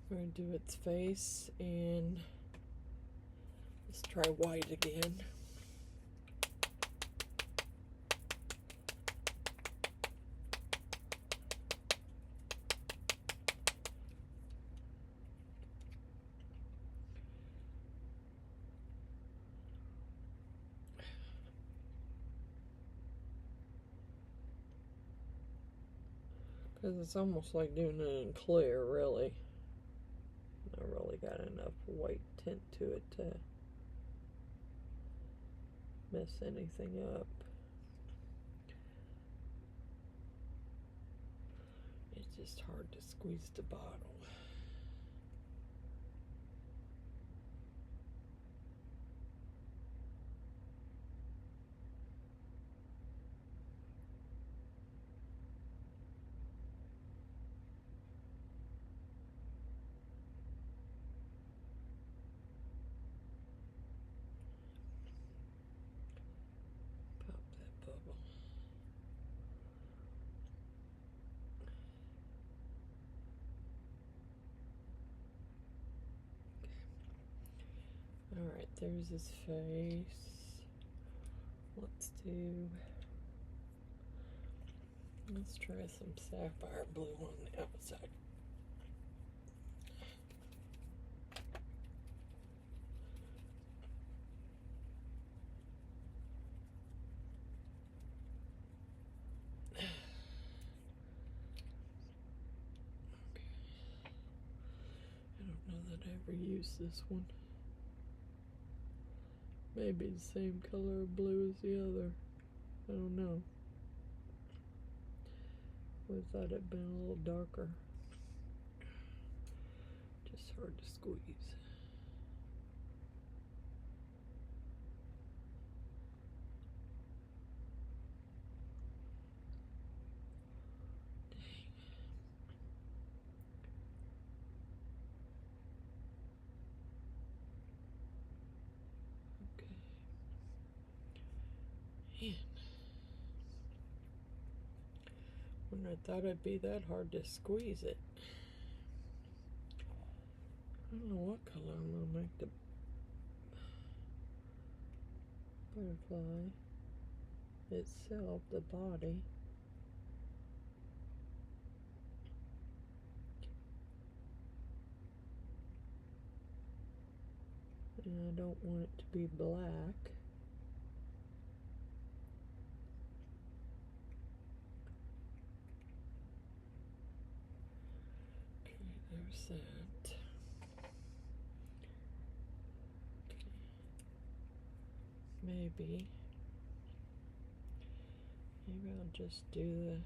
Speaker 1: We're going to do its face, and let's try white again. Because it's almost like doing it in clear, really. I really got enough white tint to it to mess anything up. It's just hard to squeeze the bottle. Alright, there's his face. Let's try some sapphire blue on the outside. I don't know that I ever used this one. Maybe the same color of blue as the other. I don't know. I thought it'd been a little darker. Just hard to squeeze. When I thought it'd be that hard to squeeze it. I don't know what color I'm going to make the butterfly itself, the body. And I don't want it to be black. There's that. Okay. Maybe I'll just do the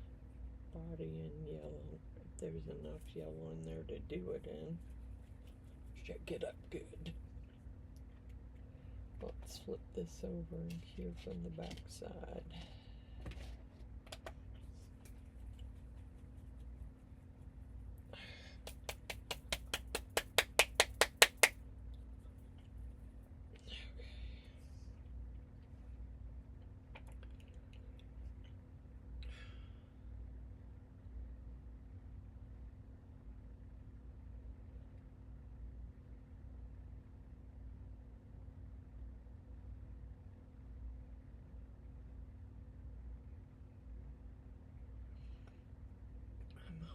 Speaker 1: body in yellow. If there's enough yellow in there to do it in. Shake it up good. Let's flip this over in here from the back side.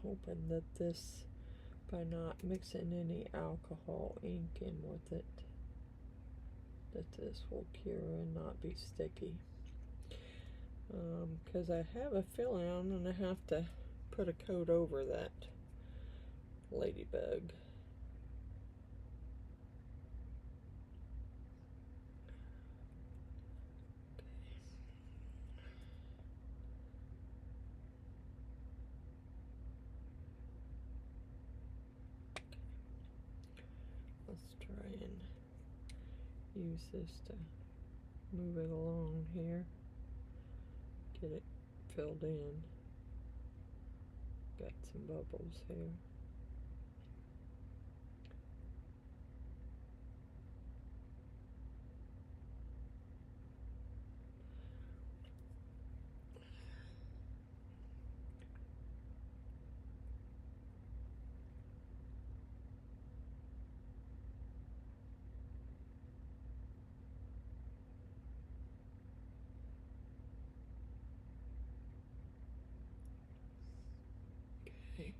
Speaker 1: Hoping that this, by not mixing any alcohol ink in with it, that this will cure and not be sticky. Because I have a feeling I'm going to have to put a coat over that ladybug. Let's try and use this to move it along here. Get it filled in. Got some bubbles here. Okay.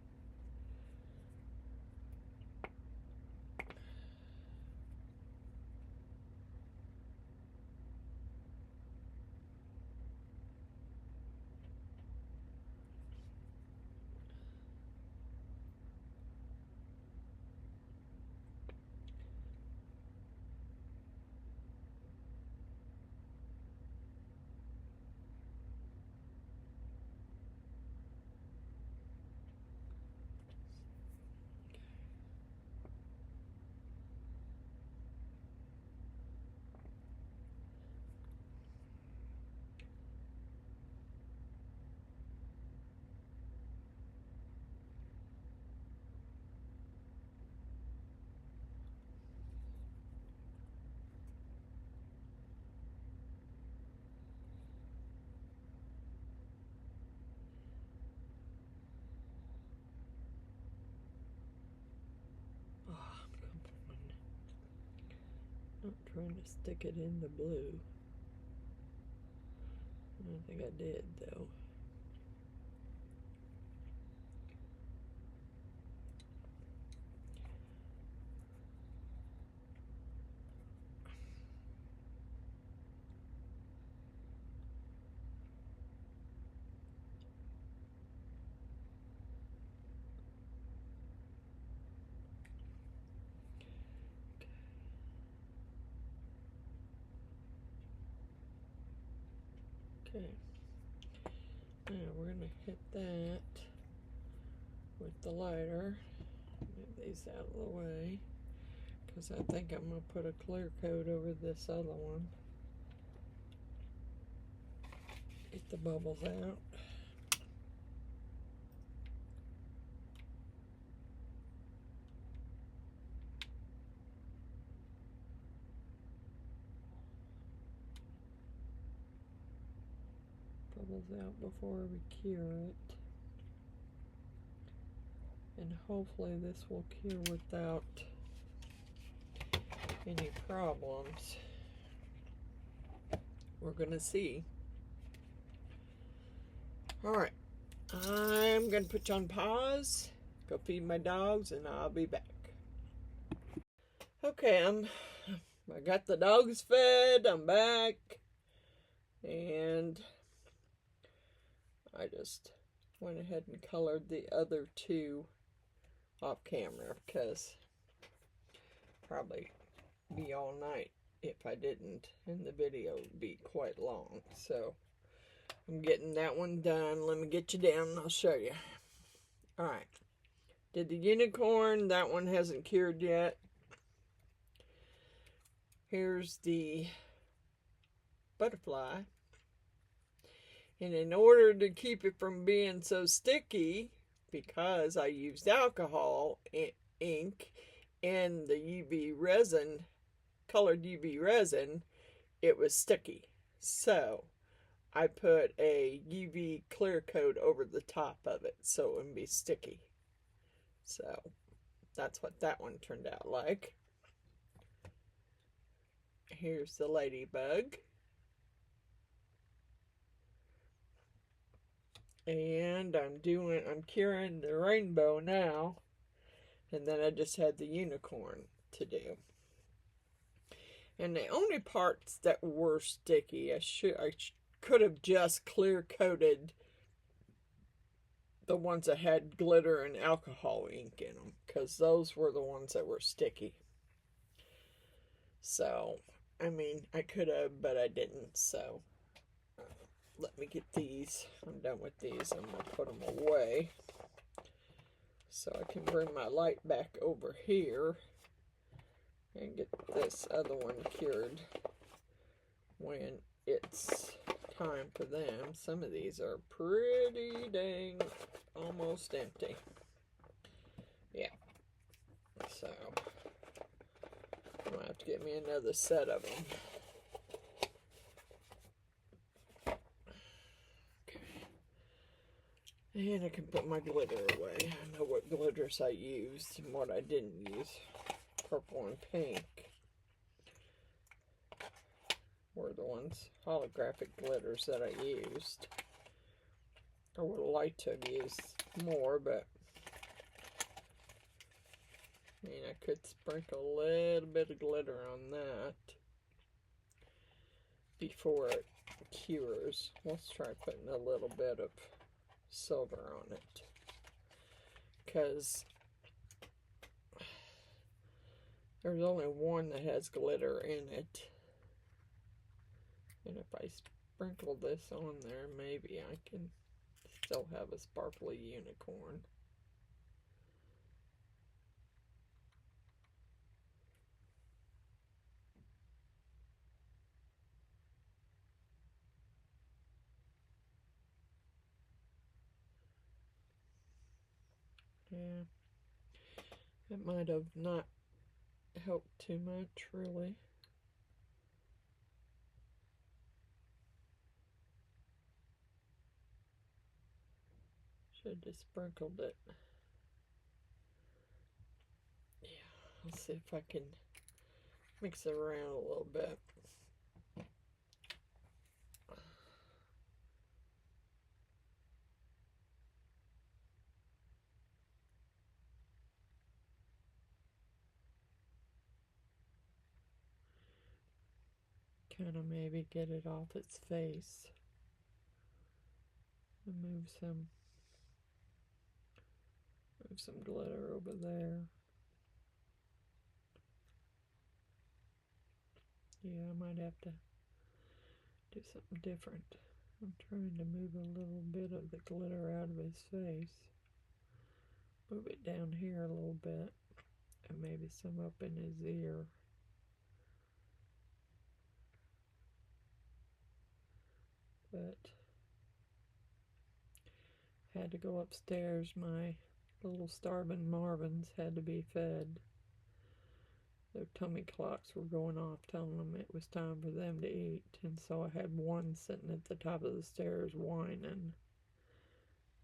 Speaker 1: I'm trying to stick it in the blue. I don't think I did though. Okay, now we're going to hit that with the lighter. Move these out of the way because I think I'm going to put a clear coat over this other one. Get the bubbles out. Out before we cure it, and hopefully this will cure without any problems. We're gonna see. Alright, I'm gonna put you on pause, go feed my dogs, and I'll be back. Okay, I got the dogs fed, I'm back, and I just went ahead and colored the other two off camera because probably be all night if I didn't, and the video would be quite long. So I'm getting that one done. Let me get you down and I'll show you. Alright, did the unicorn. That one hasn't cured yet. Here's the butterfly. And in order to keep it from being so sticky, because I used alcohol ink and the UV resin, colored UV resin, it was sticky. So I put a UV clear coat over the top of it so it wouldn't be sticky. So that's what that one turned out like. Here's the ladybug. And I'm curing the rainbow now, and then I just had the unicorn to do. And the only parts that were sticky, I could have just clear coated the ones that had glitter and alcohol ink in them, because those were the ones that were sticky. So, I mean, I could have, but I didn't. So, let me get these. I'm done with these. I'm going to put them away so I can bring my light back over here and get this other one cured when it's time for them. Some of these are pretty dang almost empty. Yeah. So, I'm going to have to get me another set of them. And I can put my glitter away. I know what glitters I used and what I didn't use. Purple and pink were the ones, holographic glitters that I used. I would have liked to have used more, but I mean, I could sprinkle a little bit of glitter on that before it cures. Let's try putting a little bit of silver on it, because there's only one that has glitter in it, and if I sprinkle this on there, maybe I can still have a sparkly unicorn. Yeah, it might have not helped too much, really. Should have sprinkled it. Yeah, let's see if I can mix it around a little bit. Kind of maybe get it off its face. And move some glitter over there. Yeah, I might have to do something different. I'm trying to move a little bit of the glitter out of his face. Move it down here a little bit, and maybe some up in his ear. But had to go upstairs. My little starving Marvins had to be fed. Their tummy clocks were going off, telling them it was time for them to eat. And so I had one sitting at the top of the stairs whining,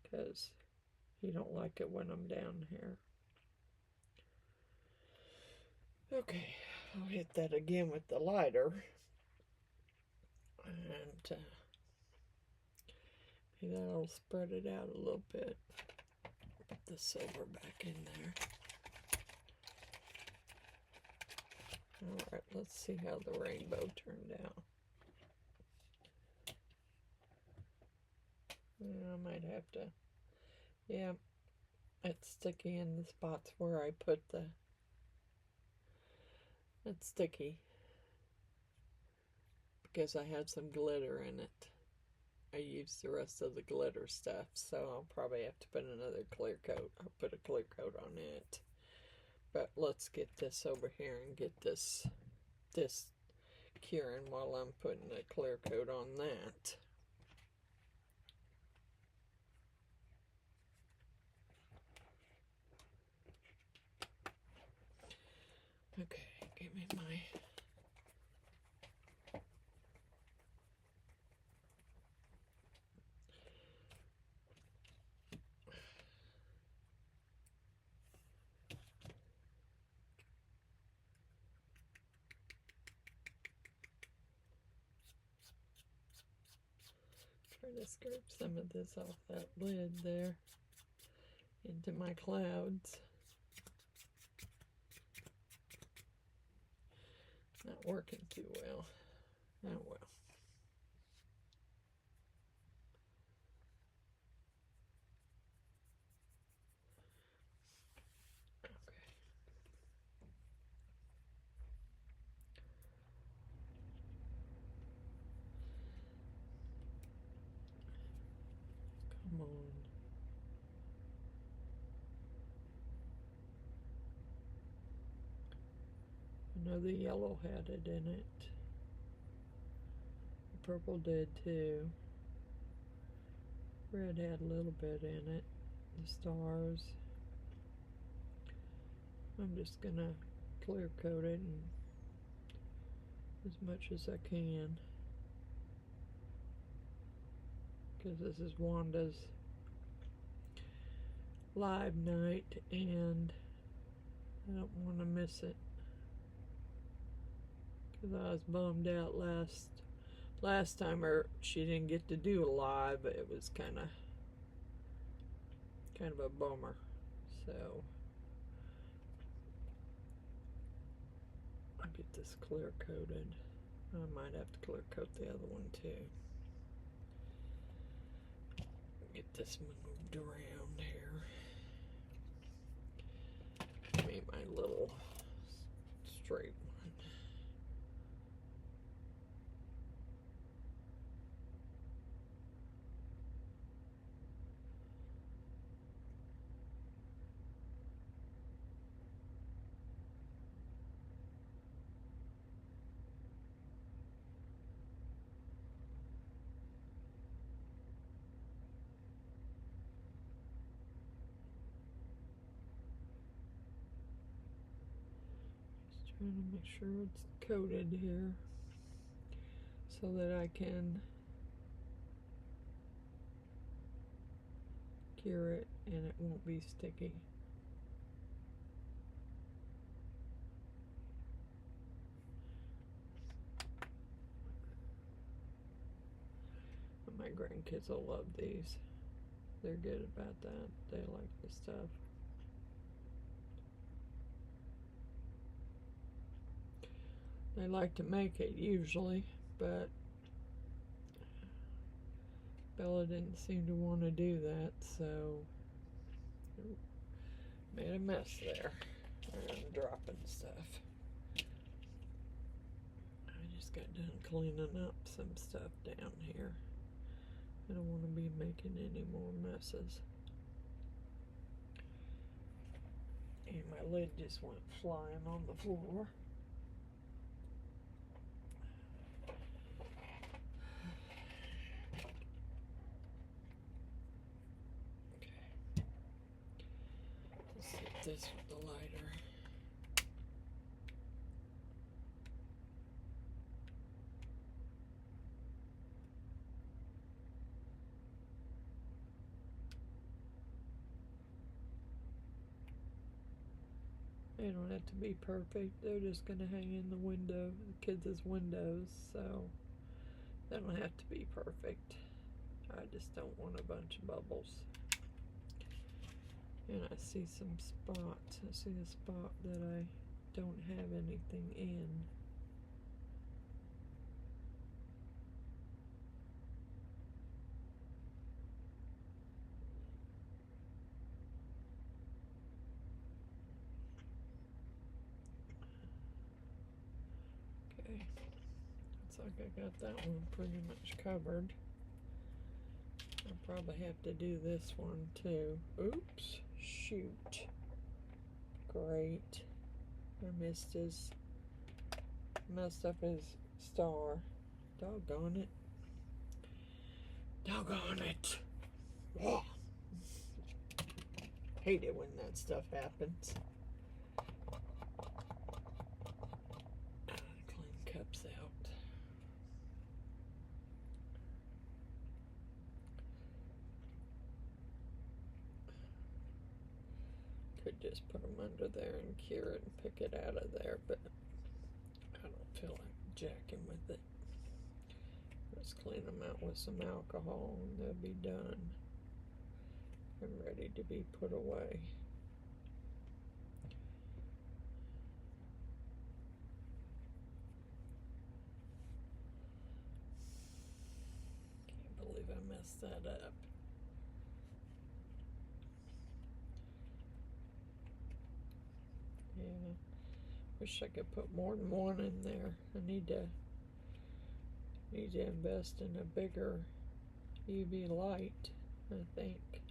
Speaker 1: because he don't like it when I'm down here. Okay, I'll hit that again with the lighter. And maybe that'll spread it out a little bit. Put the silver back in there. Alright, let's see how the rainbow turned out. I might have to, yeah, it's sticky in the spots where I put the, it's sticky because I had some glitter in it. I used the rest of the glitter stuff, so I'll probably have to put another clear coat. I'll put a clear coat on it. But let's get this over here and get this curing while I'm putting a clear coat on that. Okay, give me my try to scrape some of this off that lid there into my clouds. Not working too well. Oh well. Come on. I know the yellow had it in it. The purple did too. Red had a little bit in it. The stars. I'm just gonna clear coat it and as much as I can, because this is Wanda's live night and I don't want to miss it, because I was bummed out last time she didn't get to do a live. It was kind of a bummer. So I'll get this clear coated. I might have to clear coat the other one too. Get this moved around here. Made my little straight one. Trying to make sure it's coated here so that I can cure it and it won't be sticky. My grandkids will love these. They're good about that. They like the stuff. They like to make it usually, but Bella didn't seem to want to do that, so made a mess there. I'm dropping stuff. I just got done cleaning up some stuff down here. I don't want to be making any more messes. And my lid just went flying on the floor. Let's hit this with the lighter. They don't have to be perfect. They're just going to hang in the window, the kids' windows, so they don't have to be perfect. I just don't want a bunch of bubbles. And I see some spots. I see a spot that I don't have anything in. Okay, looks like I got that one pretty much covered. I'll probably have to do this one too. Oops, shoot. Great. I messed up his star. Doggone it. Doggone it. Oh. Hate it when that stuff happens. Clean cups out. Could just put them under there and cure it and pick it out of there, but I don't feel like jacking with it. Just clean them out with some alcohol and they'll be done and ready to be put away. Can't believe I messed that up. Yeah, wish I could put more than one in there. I need to invest in a bigger UV light. I think.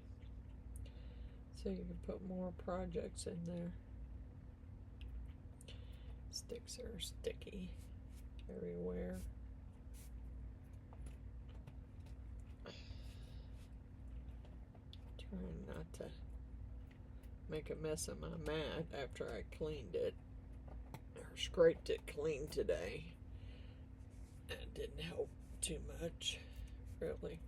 Speaker 1: So you can put more projects in there. Sticks are sticky everywhere. Trying not to make a mess of my mat after I cleaned it or scraped it clean today. That didn't help too much, really.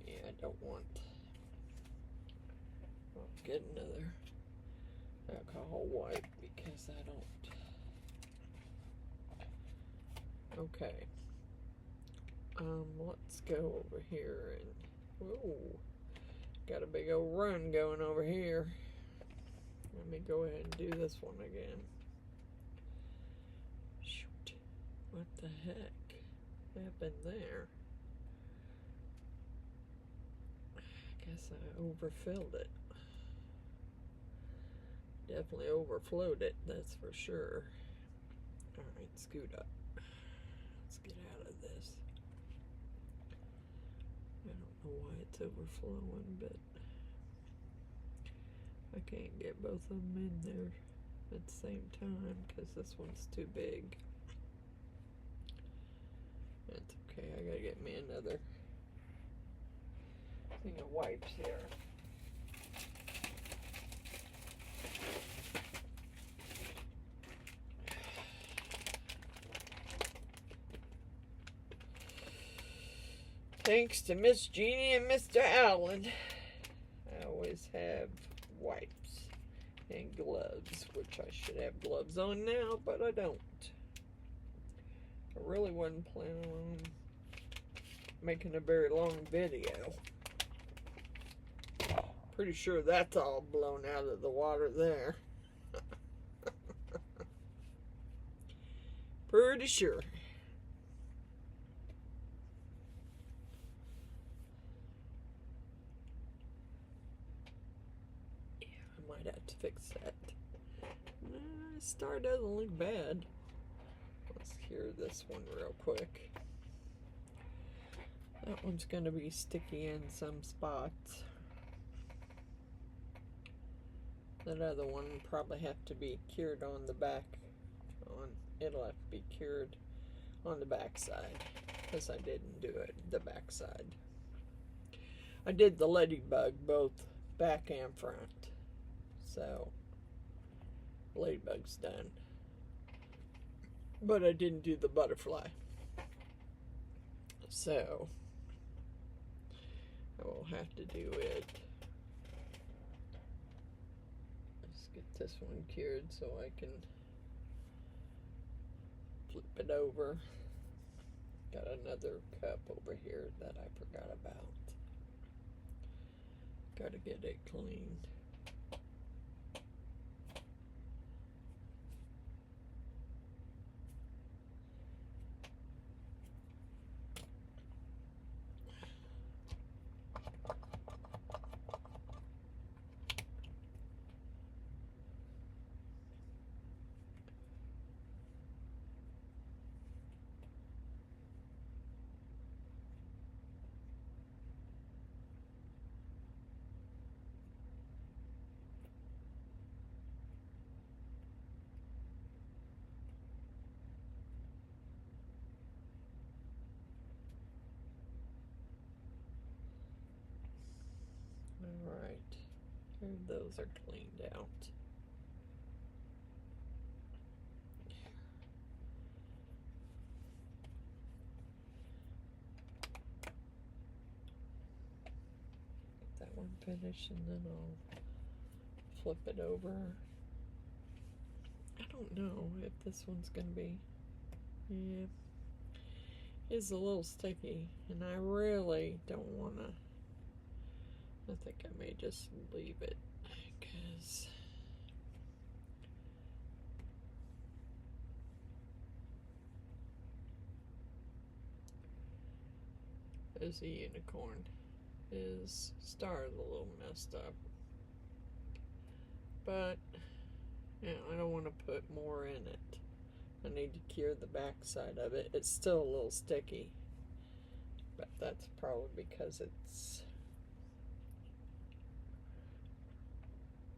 Speaker 1: Yeah, I don't want. I'll get another alcohol wipe because I don't. Okay. Let's go over here and. Whoa. Got a big old run going over here. Let me go ahead and do this one again. Shoot. What the heck happened there? I guess I overfilled it. Definitely overflowed it, that's for sure. Alright, scoot up. Let's get out of this. I don't know why it's overflowing, but I can't get both of them in there at the same time because this one's too big. That's okay, I gotta get me another thing of wipes here. Thanks to Miss Jeannie and Mr. Allen, I always have wipes and gloves, which I should have gloves on now, but I don't. I really wasn't planning on making a very long video. Pretty sure that's all blown out of the water there. Pretty sure. Might have to fix that. Star doesn't look bad. Let's cure this one real quick. That one's going to be sticky in some spots. That other one will probably have to be cured on the back. It'll have to be cured on the back side because I didn't do it the back side. I did the ladybug both back and front. So, ladybug's done. But I didn't do the butterfly. So, I will have to do it. Let's get this one cured so I can flip it over. Got another cup over here that I forgot about. Gotta get it cleaned. Alright, those are cleaned out. Get that one finished and then I'll flip it over. I don't know if this one's gonna be, yeah, it's a little sticky and I really don't wanna. I think I may just leave it because there's a unicorn. His star is a little messed up, but Yeah, I don't want to put more in it. I need to cure the back side of it. It's still a little sticky, but that's probably because it's...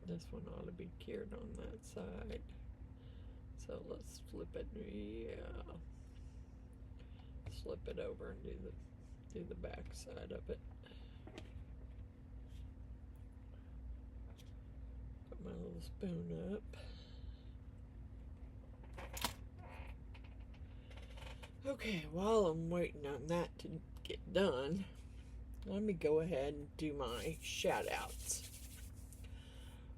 Speaker 1: This one ought to be cured on that side. So let's flip it. Yeah. Flip it over and do the back side of it. Put my little spoon up. Okay, while I'm waiting on that to get done, let me go ahead and do my shout outs.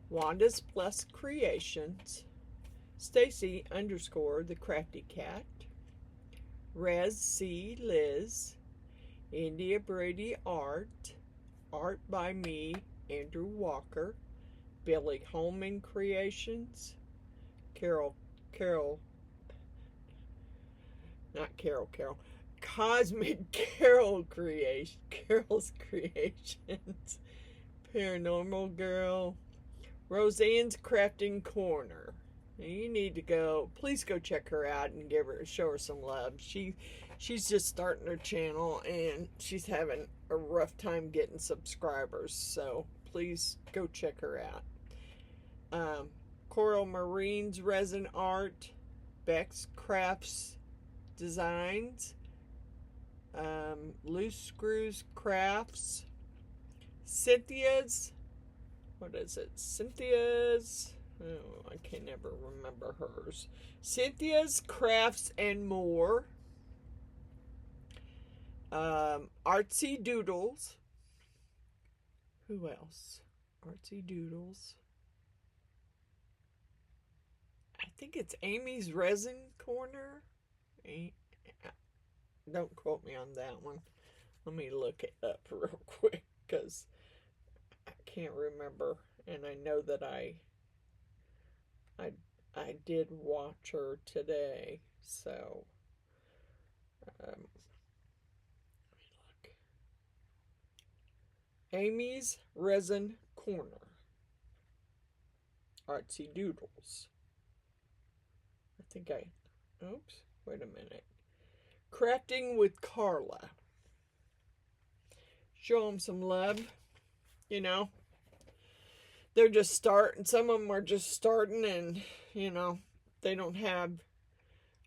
Speaker 1: Wanda's Plus Creations, Stacy _ the Crafty Cat, Rez C. Liz, India Brady Art, Art by me, Andrew Walker, Billy Holman Creations, Cosmic Carol's Creations, Paranormal Girl, Roseanne's Crafting Corner. You need to go, please go check her out and show her some love. She's just starting her channel and she's having a rough time getting subscribers, so please go check her out. Coral Marine's Resin Art, Beck's Crafts Designs, Loose Screws Crafts, Cynthia's, oh, I can never remember hers. Cynthia's Crafts and More, Artsy Doodles. Who else? Artsy Doodles. I think it's Amy's Resin Corner. Don't quote me on that one. Let me look it up real quick because I can't remember. And I know that I did watch her today. So, let me look. Amy's Resin Corner. Artsy Doodles. Oops, wait a minute. Crafting with Carla. Show them some love. You know, they're just starting. Some of them are just starting and, you know, they don't have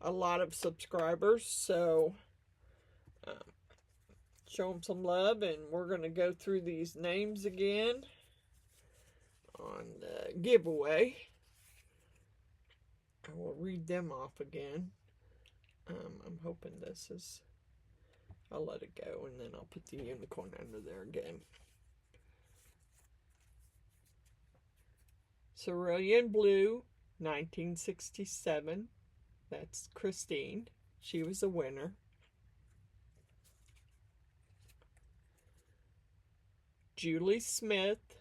Speaker 1: a lot of subscribers. So, show them some love. And we're going to go through these names again on the giveaway. I will read them off again. I'm hoping this is... I'll let it go and then I'll put the unicorn under there again. Cerulean Blue, 1967. That's Christine. She was a winner. Julie Smith.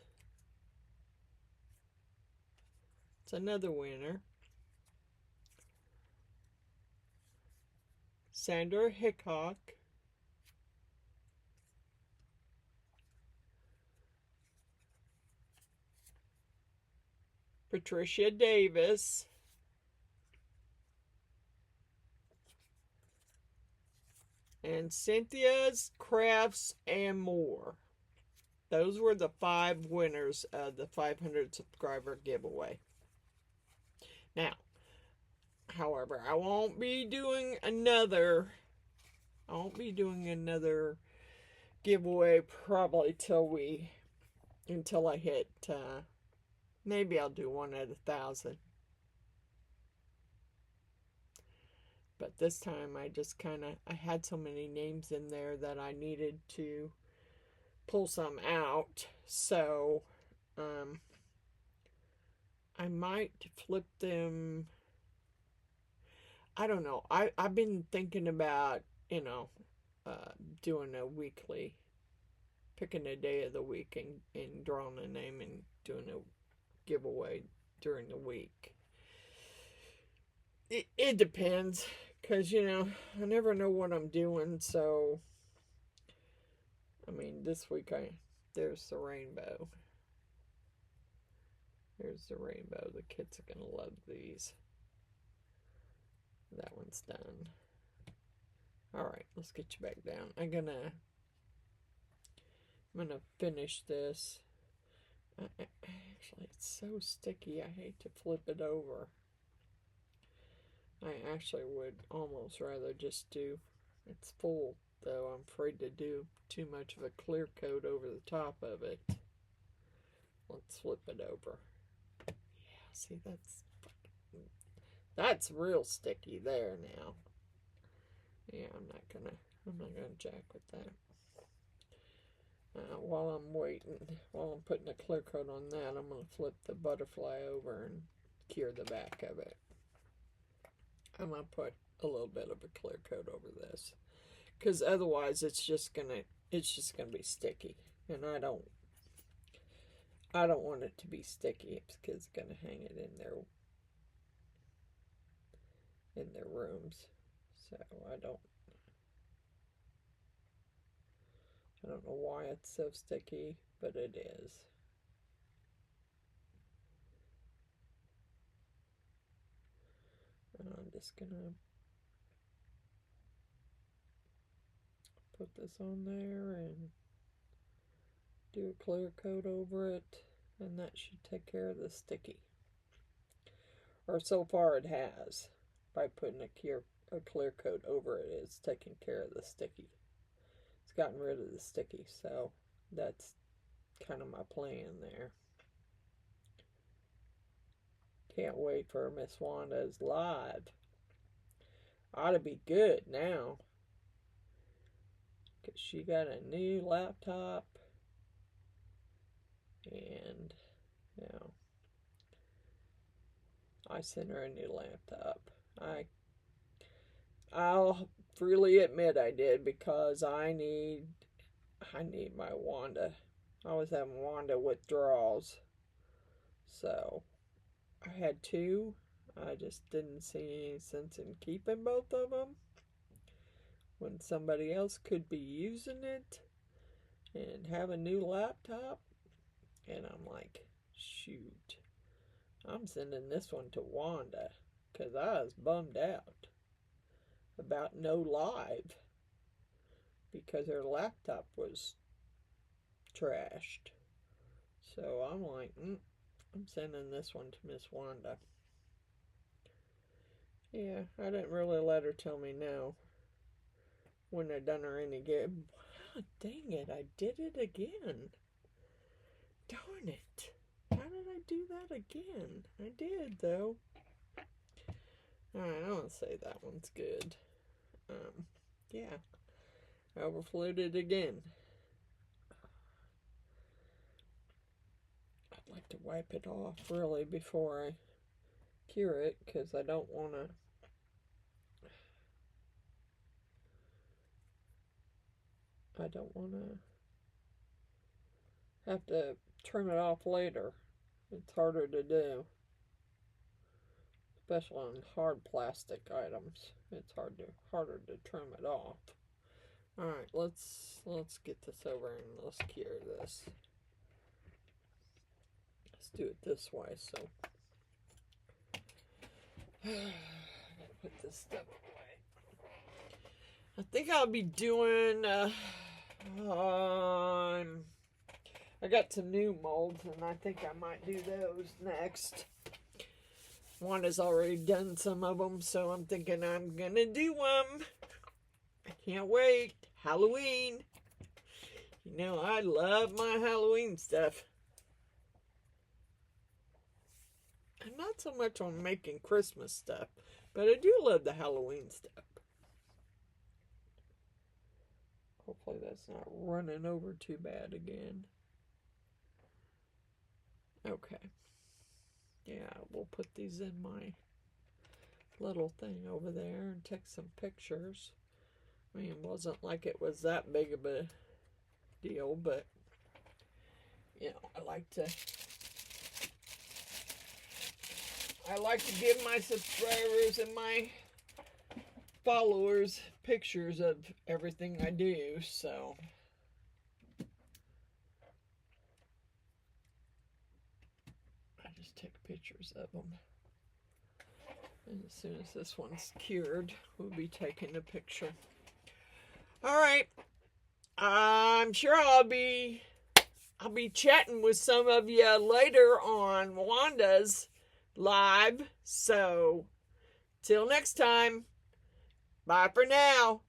Speaker 1: It's another winner. Sandra Hitchcock. Patricia Davis. And Cynthia's Crafts and More. Those were the 5 winners of the 500 subscriber giveaway. Now, however, I won't be doing another giveaway probably until I hit, maybe I'll do one at 1,000. But this time I had so many names in there that I needed to pull some out. So, I might flip them. I don't know. I've been thinking about, doing a weekly, picking a day of the week and drawing a name and doing a giveaway during the week. It depends, because, I never know what I'm doing, so, I mean, this week there's the rainbow. Here's the rainbow. The kids are going to love these. That one's done. Alright, let's get you back down. I'm gonna finish this. Actually, it's so sticky. I hate to flip it over. I actually would almost rather just do, it's full though. I'm afraid to do too much of a clear coat over the top of it. Let's flip it over. Yeah, see, that's real sticky there now. Yeah, I'm not gonna jack with that. While I'm putting a clear coat on that, I'm gonna flip the butterfly over and cure the back of it. I'm gonna put a little bit of a clear coat over this, because otherwise it's just gonna be sticky, and I don't want it to be sticky because it's gonna hang it in their rooms. So I don't know why it's so sticky, but it is. And I'm just gonna put this on there and do a clear coat over it, and that should take care of the sticky. Or so far it has. By putting a clear coat over it, it's taking care of the sticky. It's gotten rid of the sticky, so that's kind of my plan there. Can't wait for Miss Wanda's live. Ought to be good now, because she got a new laptop, and I sent her a new laptop. I'll freely admit I did, because I need my Wanda. I was having Wanda withdrawals, so I had two. I just didn't see any sense in keeping both of them when somebody else could be using it and have a new laptop. And I'm like, shoot, I'm sending this one to Wanda, because I was bummed out about no live, because her laptop was trashed. So I'm like, I'm sending this one to Miss Wanda. Yeah, I didn't really let her tell me no. Wouldn't have done her any good. Wow, dang it, I did it again. Darn it. How did I do that again? I did, though. Alright, I want to say that one's good. Yeah. I overflowed it again. I'd like to wipe it off, really, before I cure it, because I don't want to... have to trim it off later. It's harder to do, especially on hard plastic items. It's harder to trim it off. All right, let's get this over and let's cure this. Let's do it this way. So put this stuff away. I think I'll be doing. I got some new molds, and I think I might do those next. Wanda's already done some of them, so I'm thinking I'm gonna do them. I can't wait. Halloween. You know, I love my Halloween stuff. I'm not so much on making Christmas stuff, but I do love the Halloween stuff. Hopefully that's not running over too bad again. Okay. Yeah, we'll put these in my little thing over there and take some pictures. I mean, it wasn't like it was that big of a deal, but, you know, I like to give my subscribers and my followers pictures of everything I do, so... take pictures of them. And as soon as this one's cured, we'll be taking a picture. All right. I'm sure I'll be chatting with some of you later on Wanda's live. So, till next time. Bye for now.